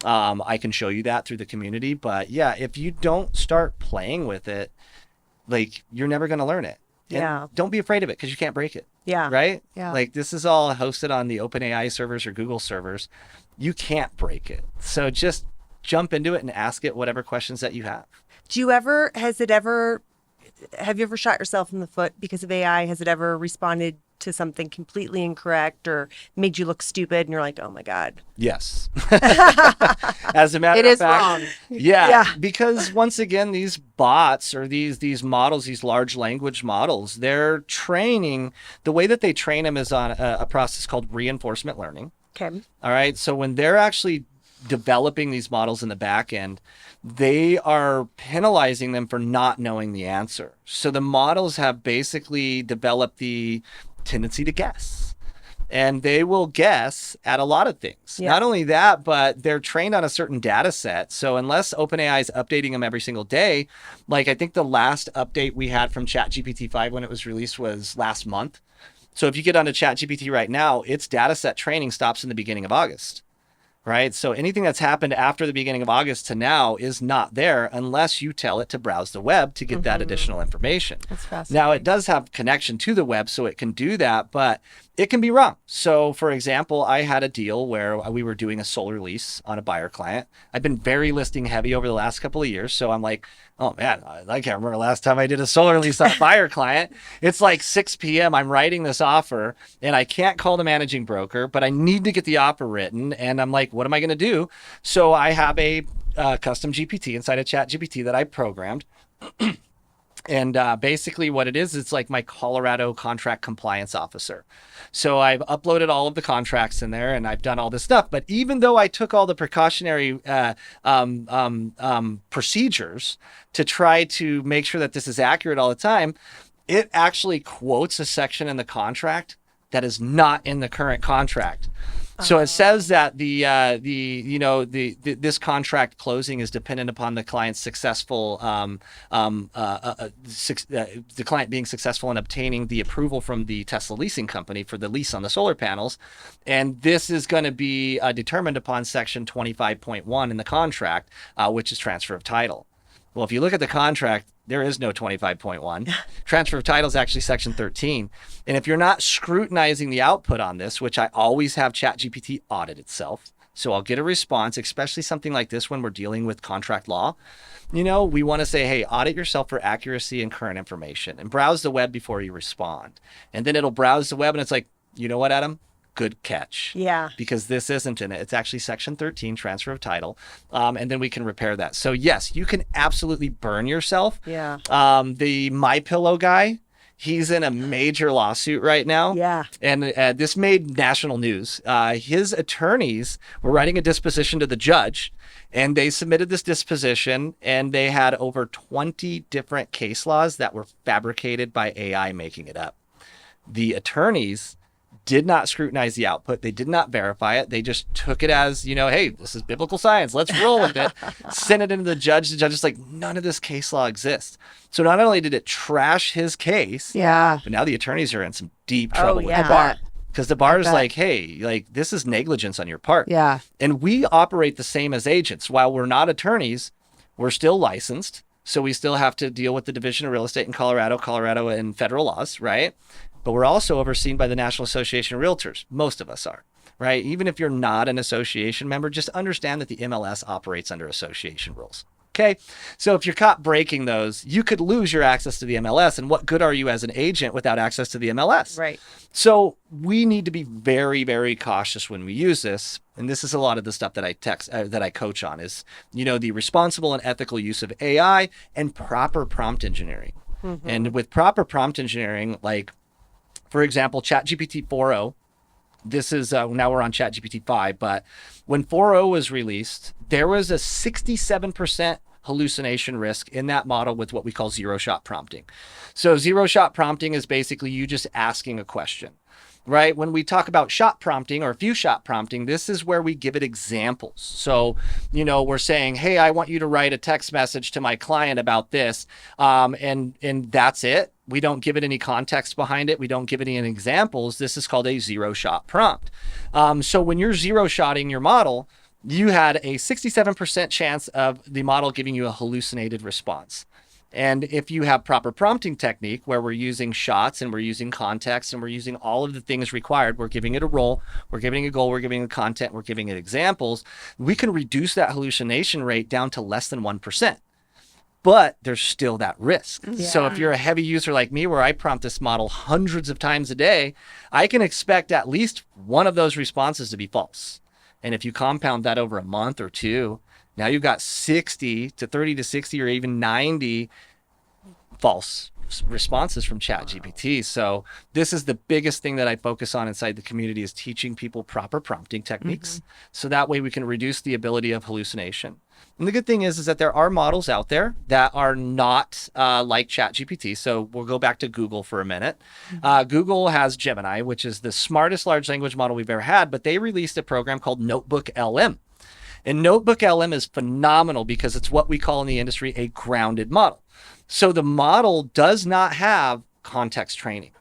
I can show you that through the community. But yeah, if you don't start playing with it, like you're never going to learn it. And Yeah. don't be afraid of it because you can't break it. Yeah. Right? Yeah. Like this is all hosted on the OpenAI servers or Google servers. You can't break it. So just jump into it and ask it whatever questions that you have. Have you ever shot yourself in the foot because of AI? Has it ever responded to something completely incorrect or made you look stupid and you're like, oh my God? Yes. As a matter It of is fact, wrong. Yeah, because once again, these bots or these models, these large language models, they're training. The way that they train them is on a process called reinforcement learning. Okay. All right. So when they're actually developing these models in the back end, they are penalizing them for not knowing the answer. So the models have basically developed the tendency to guess. And they will guess at a lot of things. Yeah. Not only that, but they're trained on a certain data set. So unless OpenAI is updating them every single day, like I think the last update we had from ChatGPT 5 when it was released was last month. So if you get onto ChatGPT right now, its data set training stops in the beginning of August. Right. So anything that's happened after the beginning of August to now is not there unless you tell it to browse the web to get that additional information. That's fascinating. Now, it does have connection to the web, so it can do that, but it can be wrong. So, for example, I had a deal where we were doing a solar lease on a buyer client. I've been very listing heavy over the last couple of years. So I'm like, oh man, I can't remember last time I did a solar lease on a buyer client. It's like 6 p.m. I'm writing this offer and I can't call the managing broker, but I need to get the offer written. And I'm like, what am I going to do? So I have a custom GPT inside of ChatGPT that I programmed. And basically what it is, it's like my Colorado contract compliance officer. So I've uploaded all of the contracts in there and I've done all this stuff. But even though I took all the precautionary procedures to try to make sure that this is accurate all the time, it actually quotes a section in the contract that is not in the current contract. So it says that this contract closing is dependent upon the client's successful, the client being successful in obtaining the approval from the Tesla leasing company for the lease on the solar panels. And this is going to be determined upon section 25.1 in the contract, which is transfer of title. Well, if you look at the contract, there is no 25.1. Transfer of title is actually section 13. And if you're not scrutinizing the output on this, which I always have ChatGPT audit itself, so I'll get a response, especially something like this when we're dealing with contract law. We want to say, hey, audit yourself for accuracy and current information and browse the web before you respond. And then it'll browse the web and it's like, you know what, Adam? Good catch. Yeah. Because this isn't in it. It's actually section 13, transfer of title. And then we can repair that. So yes, you can absolutely burn yourself. Yeah. The MyPillow guy, he's in a major lawsuit right now. Yeah. And this made national news. His attorneys were writing a disposition to the judge, and they submitted this disposition, and they had over 20 different case laws that were fabricated by AI making it up. The attorneys did not scrutinize the output. They did not verify it. They just took it as, hey, this is biblical science. Let's roll with it. Sent it into the judge. The judge is like, none of this case law exists. So not only did it trash his case, but now the attorneys are in some deep trouble with yeah. the bar. Because the bar is bet. like, hey, like this is negligence on your part. Yeah. And we operate the same as agents. While we're not attorneys, we're still licensed. So we still have to deal with the Division of Real Estate in Colorado and federal laws, right? But we're also overseen by the National Association of Realtors. Most of us are, right? Even if you're not an association member, just understand that the MLS operates under association rules. Okay. So if you're caught breaking those, you could lose your access to the MLS. And what good are you as an agent without access to the MLS? Right. So we need to be very, very cautious when we use this. And this is a lot of the stuff that I coach on is, the responsible and ethical use of AI and proper prompt engineering. And with proper prompt engineering, like, for example, ChatGPT 4.0, this is now we're on ChatGPT 5, but when 4.0 was released, there was a 67% hallucination risk in that model with what we call zero-shot prompting. So zero-shot prompting is basically you just asking a question, right? When we talk about shot prompting or few-shot prompting, this is where we give it examples. So, we're saying, hey, I want you to write a text message to my client about this, and that's it. We don't give it any context behind it. We don't give it any examples. This is called a zero-shot prompt. So when you're zero-shotting your model, you had a 67% chance of the model giving you a hallucinated response. And if you have proper prompting technique where we're using shots and we're using context and we're using all of the things required, we're giving it a role, we're giving it a goal, we're giving it content, we're giving it examples, we can reduce that hallucination rate down to less than 1%. But there's still that risk. Yeah. So if you're a heavy user like me, where I prompt this model hundreds of times a day, I can expect at least one of those responses to be false. And if you compound that over a month or two, now you've got 30 to 60 or even 90 false responses from ChatGPT. So this is the biggest thing that I focus on inside the community is teaching people proper prompting techniques. So that way we can reduce the ability of hallucination. And the good thing is that there are models out there that are not like ChatGPT. So we'll go back to Google for a minute. Google has Gemini, which is the smartest large language model we've ever had, but they released a program called Notebook LM. And Notebook LM is phenomenal because it's what we call in the industry a grounded model. So the model does not have context training.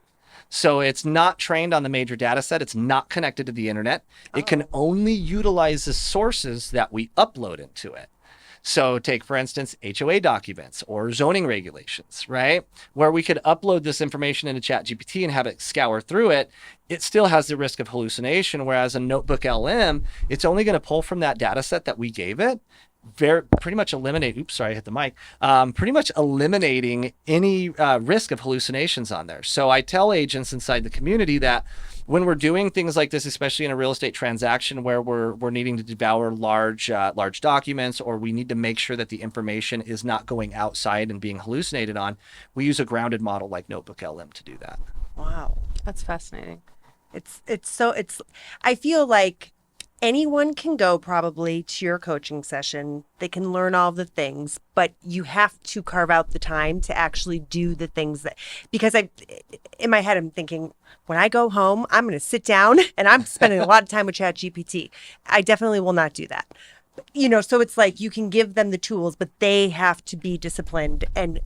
So it's not trained on the major data set. It's not connected to the internet. It can only utilize the sources that we upload into it. So take, for instance, HOA documents or zoning regulations, right? Where we could upload this information into ChatGPT and have it scour through it. It still has the risk of hallucination, whereas a Notebook LM, it's only going to pull from that data set that we gave it, pretty much eliminating any risk of hallucinations on there. So I tell agents inside the community that when we're doing things like this, especially in a real estate transaction where we're needing to devour large documents, or we need to make sure that the information is not going outside and being hallucinated on, we use a grounded model like Notebook LM to do that. Wow. That's fascinating. I feel like anyone can go probably to your coaching session. They can learn all the things, but you have to carve out the time to actually do the things because in my head, I'm thinking, when I go home, I'm going to sit down and I'm spending a lot of time with ChatGPT. I definitely will not do that. So it's like you can give them the tools, but they have to be disciplined and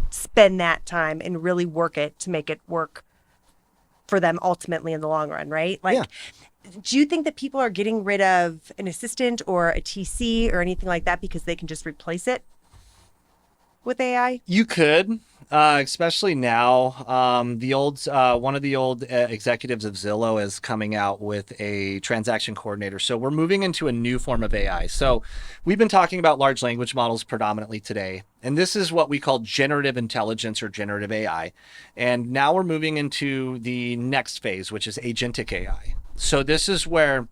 spend that time and really work it to make it work for them ultimately in the long run, right? Do you think that people are getting rid of an assistant or a TC or anything like that because they can just replace it with AI? You could, especially now. One of the old executives of Zillow is coming out with a transaction coordinator. So we're moving into a new form of AI. So we've been talking about large language models predominantly today. And this is what we call generative intelligence or generative AI. And now we're moving into the next phase, which is agentic AI. So this is where,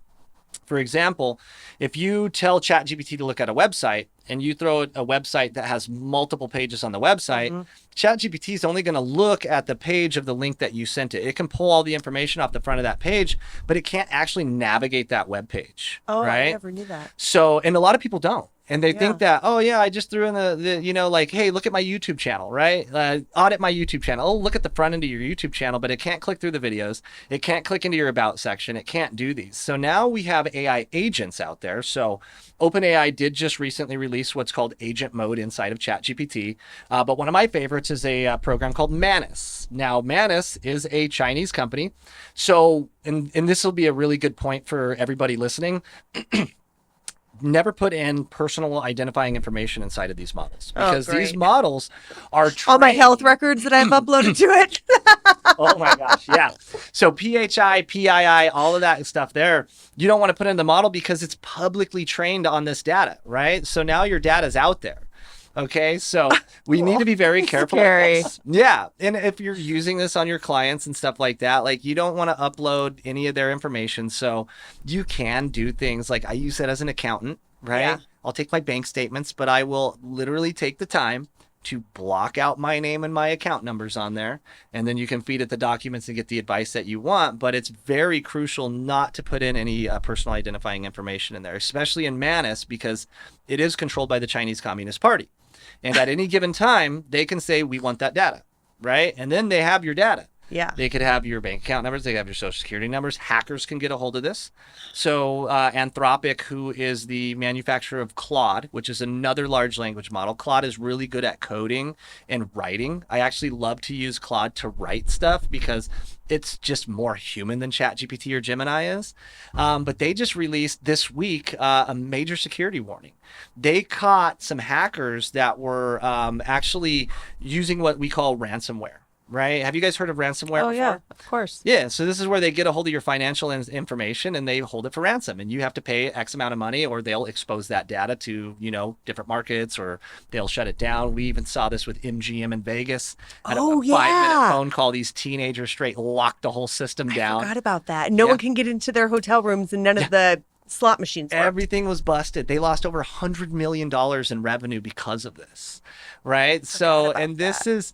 for example, if you tell ChatGPT to look at a website and you throw a website that has multiple pages on the website, ChatGPT is only going to look at the page of the link that you sent it. It can pull all the information off the front of that page, but it can't actually navigate that web page. Oh, right? I never knew that. So, and a lot of people don't. And they think that, oh yeah, I just threw in hey, look at my YouTube channel, right? Audit my YouTube channel. Oh, look at the front end of your YouTube channel, but it can't click through the videos. It can't click into your about section. It can't do these. So now we have AI agents out there. So OpenAI did just recently release what's called agent mode inside of ChatGPT. But one of my favorites is a program called Manus. Now, Manus is a Chinese company. So, and this will be a really good point for everybody listening. Never put in personal identifying information inside of these models because these models are all my health records that I've uploaded to it. Oh my gosh, yeah. So PHI, PII, all of that stuff there, you don't want to put in the model because it's publicly trained on this data, right? So now your data is out there. Okay, so we need to be very careful. Scary. Yeah, and if you're using this on your clients and stuff like that, like you don't want to upload any of their information. So you can do things like I use it as an accountant, right? Yeah. I'll take my bank statements, but I will literally take the time to block out my name and my account numbers on there. And then you can feed it the documents and get the advice that you want. But it's very crucial not to put in any personal identifying information in there, especially in Manus, because it is controlled by the Chinese Communist Party. And at any given time, they can say, we want that data, right? And then they have your data. Yeah. They could have your bank account numbers. They have your social security numbers. Hackers can get a hold of this. So Anthropic, who is the manufacturer of Claude, which is another large language model. Claude is really good at coding and writing. I actually love to use Claude to write stuff because it's just more human than ChatGPT or Gemini is. But they just released this week a major security warning. They caught some hackers that were actually using what we call ransomware. Right? Have you guys heard of ransomware Oh before? yeah, of course. Yeah. So this is where they get a hold of your financial information and they hold it for ransom, and you have to pay X amount of money, or they'll expose that data to different markets, or they'll shut it down. We even saw this with MGM in Vegas. Had a 5-minute phone call. These teenagers straight locked the whole system down. I forgot about that. No one can get into their hotel rooms, and none of the slot machines worked. Everything was busted. They lost over $100 million in revenue because of this, right? So, and this is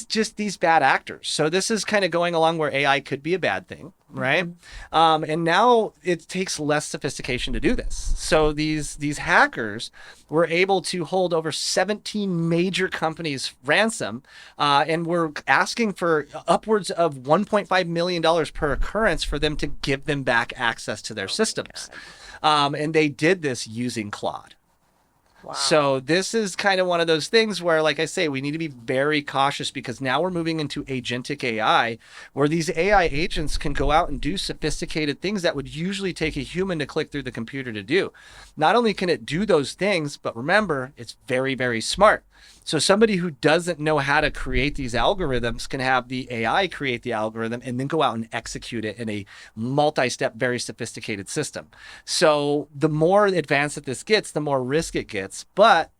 just these bad actors. So this is kind of going along where AI could be a bad thing, right? And now it takes less sophistication to do this. So these hackers were able to hold over 17 major companies ransom, and were asking for upwards of $1.5 million per occurrence for them to give them back access to their systems. And they did this using Claude. Wow. So this is kind of one of those things where, like I say, we need to be very cautious, because now we're moving into agentic AI, where these AI agents can go out and do sophisticated things that would usually take a human to click through the computer to do. Not only can it do those things, but remember, it's very, very smart. So somebody who doesn't know how to create these algorithms can have the AI create the algorithm and then go out and execute it in a multi-step, very sophisticated system. So the more advanced that this gets, the more risk it gets. But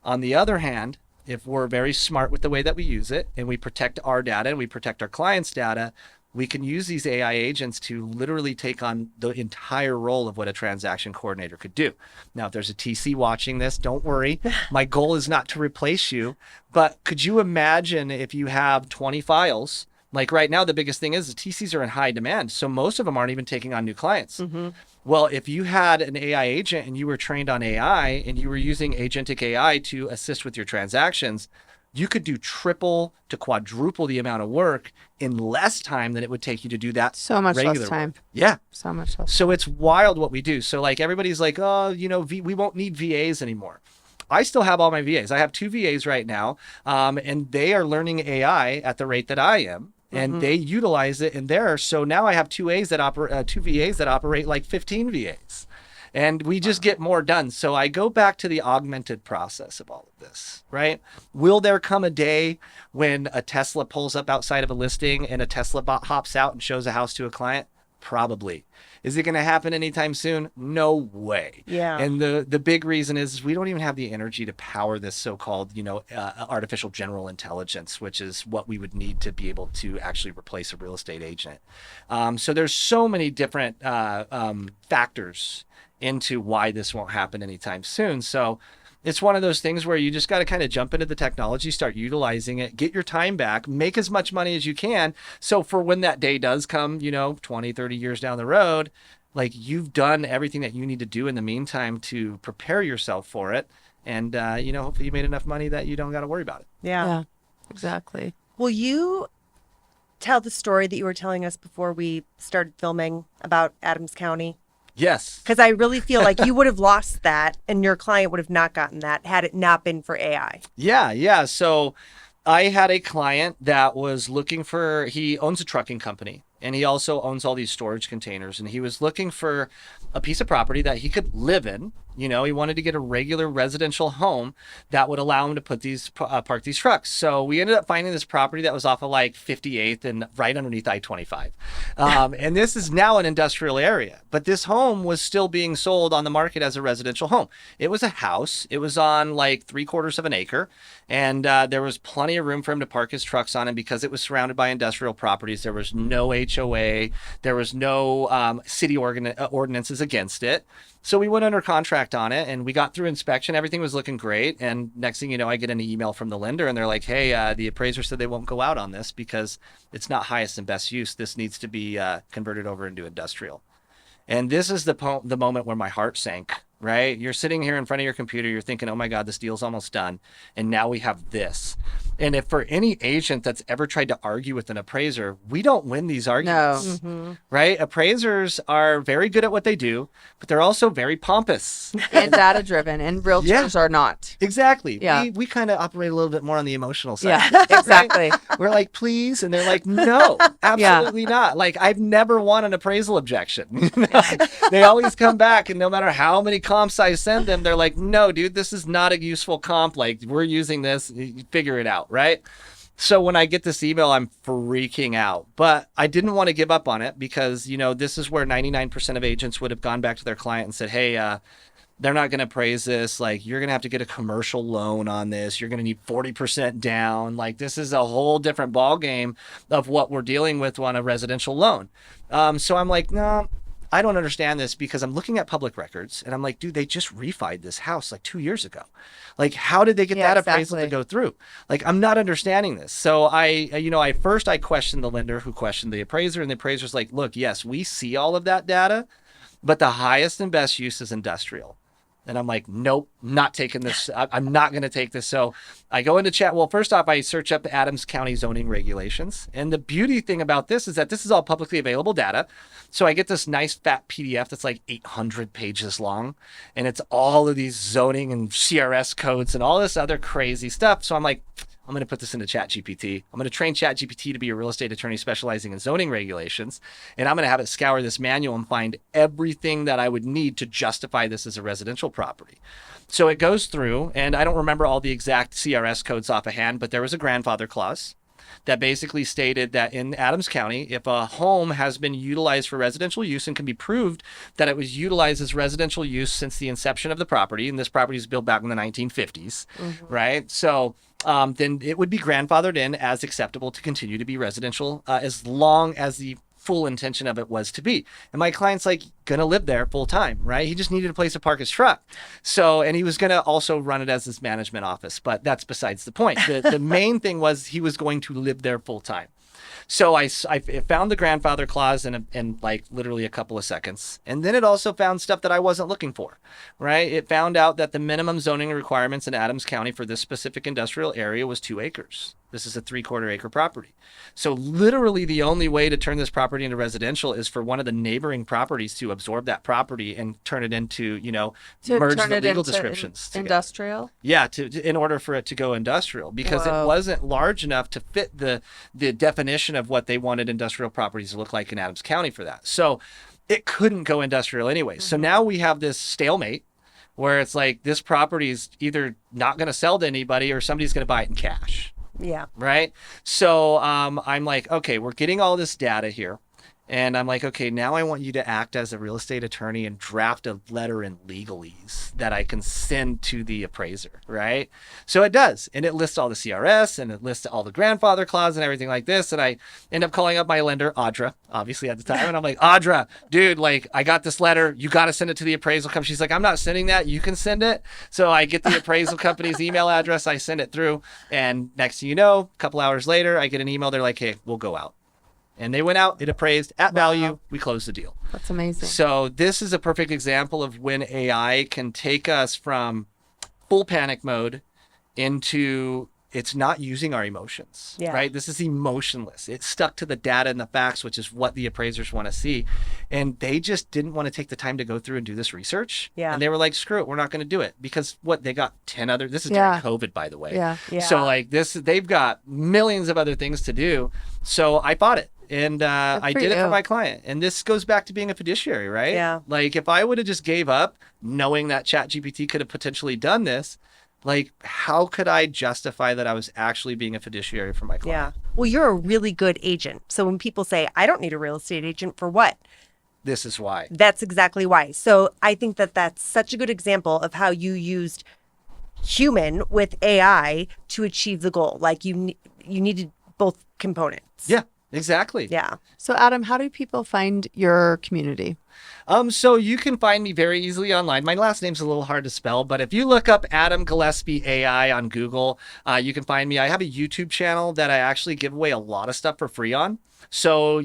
on the other hand, if we're very smart with the way that we use it, and we protect our data and we protect our clients' data, we can use these AI agents to literally take on the entire role of what a transaction coordinator could do. Now, if there's a TC watching this, don't worry. My goal is not to replace you, but could you imagine if you have 20 files? Like right now, the biggest thing is the TCs are in high demand, so most of them aren't even taking on new clients. Well, if you had an AI agent and you were trained on AI and you were using agentic AI to assist with your transactions, you could do triple to quadruple the amount of work in less time than it would take you to do that. So much regular less time. work. Yeah. So much less. So it's wild what we do. So like everybody's like, oh, we won't need VAs anymore. I still have all my VAs. I have 2 VAs right now, and they are learning AI at the rate that I am. And they utilize it in there. So now I have 2 VAs that operate like 15 VAs. And we just get more done. So I go back to the augmented process of all of this, right? Will there come a day when a Tesla pulls up outside of a listing and a Tesla bot hops out and shows a house to a client? Probably. Is it going to happen anytime soon? No way. Yeah. And the big reason is we don't even have the energy to power this so-called, artificial general intelligence, which is what we would need to be able to actually replace a real estate agent. So there's so many different factors into why this won't happen anytime soon. So it's one of those things where you just got to kind of jump into the technology, start utilizing it, get your time back, make as much money as you can. So for when that day does come, 20, 30 years down the road, like you've done everything that you need to do in the meantime to prepare yourself for it. And, hopefully you made enough money that you don't got to worry about it. Yeah, exactly. Will you tell the story that you were telling us before we started filming about Adams County? Yes. Because I really feel like you would have lost that and your client would have not gotten that had it not been for AI. Yeah. So I had a client that was he owns a trucking company. and he also owns all these storage containers, and he was looking for a piece of property that he could live in. You know, he wanted to get a regular residential home that would allow him to put these park these trucks. So we ended up finding this property that was off of like 58th and right underneath I-25. And this is now an industrial area, but this home was still being sold on the market as a residential home. It was a house. It was on like 3/4 of an acre, and there was plenty of room for him to park his trucks on. And because it was surrounded by industrial properties, there was no HOA, there was no city ordinances against it. So we went under contract on it, and we got through inspection. Everything was looking great. And next thing you know, I get an email from the lender, and they're like, hey, the appraiser said they won't go out on this because it's not highest and best use. This needs to be converted over into industrial. And this is the moment where my heart sank, right? You're sitting here in front of your computer. You're thinking, oh, my God, this deal's almost done. And now we have this. And if for any agent that's ever tried to argue with an appraiser, we don't win these arguments, right? Appraisers are very good at what they do, but they're also very pompous. And data driven, and realtors are not. Exactly. Yeah. We kind of operate a little bit more on the emotional side. Yeah, exactly. We're like, please. And they're like, no, absolutely not. Like, I've never won an appraisal objection. They always come back, and no matter how many comps I send them, they're like, no, dude, this is not a useful comp. Like, we're using this. Figure it out, right? So when I get this email, I'm freaking out. But I didn't want to give up on it because, you know, this is where 99% of agents would have gone back to their client and said, hey, they're not going to appraise this. Like, you're going to have to get a commercial loan on this. You're going to need 40% down. Like, this is a whole different ball game of what we're dealing with on a residential loan. So I'm like, no, I don't understand this, because I'm looking at public records and I'm like, dude, they just refied this house like 2 years ago. Like, how did they get that appraisal to go through? Like, I'm not understanding this. So I questioned the lender, who questioned the appraiser, and the appraiser's like, look, yes, we see all of that data, but the highest and best use is industrial. And I'm like, nope, not taking this. I'm not going to take this. So I go into chat. Well, first off, I search up the Adams County zoning regulations. And the beauty thing about this is that this is all publicly available data. So I get this nice fat PDF that's like 800 pages long. And it's all of these zoning and CRS codes and all this other crazy stuff. So I'm like, I'm going to put this into ChatGPT. I'm going to train ChatGPT to be a real estate attorney specializing in zoning regulations. And I'm going to have it scour this manual and find everything that I would need to justify this as a residential property. So it goes through, and I don't remember all the exact CRS codes off of hand, but there was a grandfather clause that basically stated that in Adams County, if a home has been utilized for residential use and can be proved that it was utilized as residential use since the inception of the property, and this property was built back in the 1950s, right? So then it would be grandfathered in as acceptable to continue to be residential as long as the full intention of it was to be. And my client's like gonna live there full time, right? He just needed a place to park his truck. So, and he was gonna also run it as his management office, but that's besides the point. The main thing was he was going to live there full time. So I found the grandfather clause in like literally a couple of seconds. And then it also found stuff that I wasn't looking for, right? It found out that the minimum zoning requirements in Adams County for this specific industrial area was 2 acres. This is a 3/4 acre property. So literally the only way to turn this property into residential is for one of the neighboring properties to absorb that property and turn it into, merge the legal descriptions together. Industrial? Yeah, in order for it to go industrial, because it wasn't large enough to fit the definition of what they wanted industrial properties to look like in Adams County for that. So it couldn't go industrial anyway. So now we have this stalemate where it's like this property is either not going to sell to anybody or somebody's going to buy it in cash. Yeah. Right. So I'm like, okay, we're getting all this data here. And I'm like, okay, now I want you to act as a real estate attorney and draft a letter in legalese that I can send to the appraiser, right? So it does. And it lists all the CRS and it lists all the grandfather clause and everything like this. And I end up calling up my lender, Audra, obviously at the time. And I'm like, Audra, dude, like I got this letter. You got to send it to the appraisal company. She's like, I'm not sending that. You can send it. So I get the appraisal company's email address. I send it through. And next thing you know, a couple hours later, I get an email. They're like, hey, we'll go out. And they went out, it appraised at value, we closed the deal. That's amazing. So this is a perfect example of when AI can take us from full panic mode into it's not using our emotions, right? This is emotionless. It's stuck to the data and the facts, which is what the appraisers want to see. And they just didn't want to take the time to go through and do this research. Yeah. And they were like, screw it, we're not going to do it. Because they got 10 other, this is during COVID, by the way. Yeah. So like they've got millions of other things to do. So I bought it. And I for did it you. for my client. And this goes back to being a fiduciary, right? Yeah. Like if I would have just gave up knowing that ChatGPT could have potentially done this, like how could I justify that I was actually being a fiduciary for my client? Yeah. Well, you're a really good agent. So when people say, I don't need a real estate agent for what? This is why. That's exactly why. So I think that that's such a good example of how you used human with AI to achieve the goal. Like you needed both components. Yeah, exactly. Yeah. So, Adam, how do people find your community? So you can find me very easily online. My last name's a little hard to spell, but if you look up Adam Gillespie AI on Google, you can find me. I have a YouTube channel that I actually give away a lot of stuff for free on. So,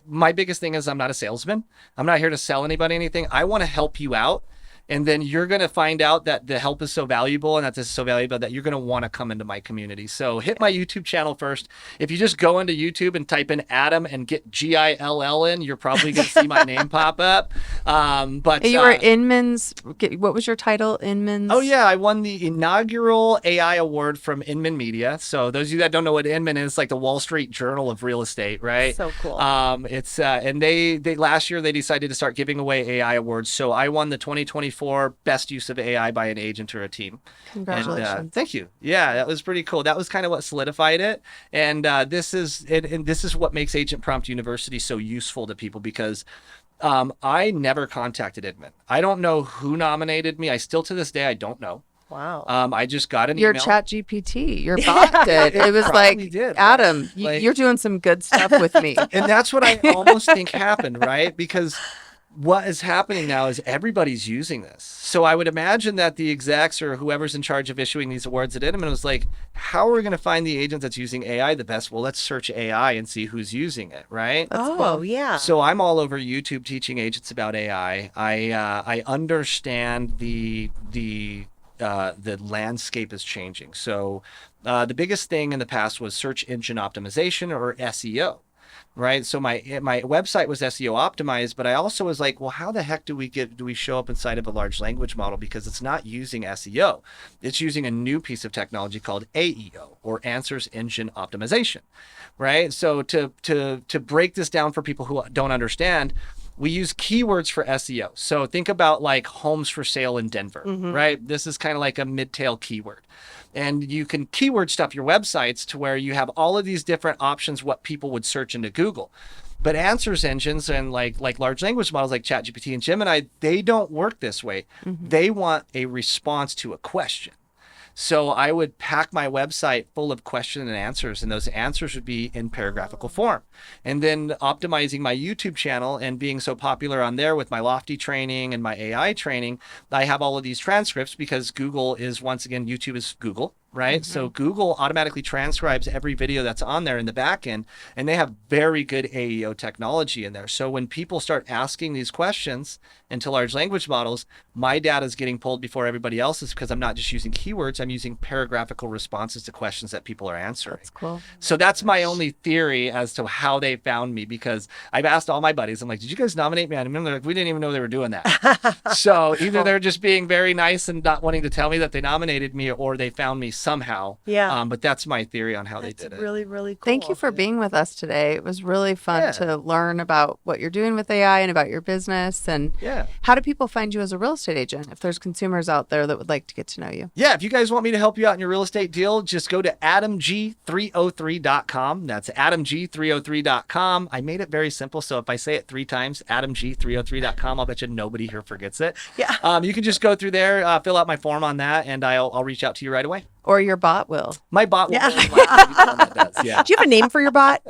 my biggest thing is I'm not a salesman. I'm not here to sell anybody anything. I want to help you out. And then you're going to find out that the help is so valuable and that this is so valuable that you're going to want to come into my community. So hit my YouTube channel first. If you just go into YouTube and type in Adam and get GILL in, you're probably going to see my name pop up. But You were Inman's, what was your title? Inman's? Oh, yeah. I won the inaugural AI award from Inman Media. So those of you that don't know what Inman is, like the Wall Street Journal of real estate, right? So cool. It's and they last year they decided to start giving away AI awards. So I won the 2024 best use of AI by an agent or a team. Congratulations. And, thank you. Yeah, that was pretty cool. That was kind of what solidified it. And this is what makes Agent Prompt University so useful to people because I never contacted Inman. I don't know who nominated me. I still to this day I don't know. Wow. I just got an Your email. ChatGPT, your bot did. It was probably like, did, right? Adam, Like- you're doing some good stuff with me. And that's what I almost think happened, right? Because what is happening now is everybody's using this. So I would imagine that the execs or whoever's in charge of issuing these awards at Inman was like, how are we going to find the agent that's using AI the best? Well, let's search AI and see who's using it, right? Oh, yeah. So I'm all over YouTube teaching agents about AI. I understand the landscape is changing. So the biggest thing in the past was search engine optimization or SEO. Right. So my website was SEO optimized, but I also was like, well, how the heck do we show up inside of a large language model? Because it's not using SEO. It's using a new piece of technology called AEO or Answers Engine Optimization. Right. So to break this down for people who don't understand, we use keywords for SEO. So think about like homes for sale in Denver, right? This is kind of like a mid-tail keyword. And you can keyword stuff your websites to where you have all of these different options what people would search into Google. But answers engines and like large language models like ChatGPT and Gemini, they don't work this way. They want a response to a question. So I would pack my website full of questions and answers, and those answers would be in paragraphical form. And then optimizing my YouTube channel and being so popular on there with my Lofty training and my AI training, I have all of these transcripts because Google is, once again, YouTube is Google, right? So Google automatically transcribes every video that's on there in the back end, and they have very good AEO technology in there. So when people start asking these questions into large language models, my data is getting pulled before everybody else's because I'm not just using keywords, I'm using paragraphical responses to questions that people are answering. That's cool. So that's my only theory as to how they found me, because I've asked all my buddies, I'm like, did you guys nominate me? And they're like, we didn't even know they were doing that. So either they're just being very nice and not wanting to tell me that they nominated me, or they found me somehow. Yeah. But that's my theory on how they did it. Really, really cool. Thank you for being with us today. It was really fun Yeah. to learn about what you're doing with AI and about your business. And Yeah. how do people find you as a real estate agent if there's consumers out there that would like to get to know you? Yeah, if you guys want me to help you out in your real estate deal, just go to adamg303.com. That's adamg303.com. I made it very simple, so if I say it 3 times, adamg303.com, I'll bet you nobody here forgets it. Yeah. You can just go through there, fill out my form on that, and I'll reach out to you right away. Or your bot will. My bot will Yeah. be the one that does, yeah. Do you have a name for your bot?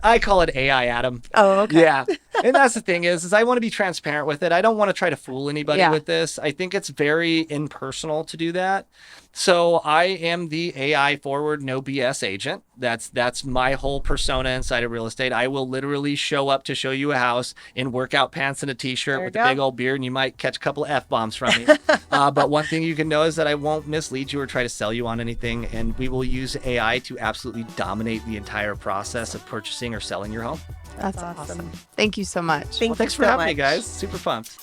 I call it AI Adam. Oh, okay. Yeah. And that's the thing is I want to be transparent with it. I don't want to try to fool anybody Yeah. with this. I think it's very impersonal to do that. So I am the AI forward, no BS agent. That's my whole persona inside of real estate. I will literally show up to show you a house in workout pants and a t-shirt There with you a go. big old beard, and you might catch a couple of F-bombs from me. But one thing you can know is that I won't mislead you or try to sell you on anything, and we will use AI to absolutely dominate the entire process of purchasing or selling your home. That's awesome. awesome. Thank you so much. Thank Well, thanks you for so having me, much. guys. Super pumped.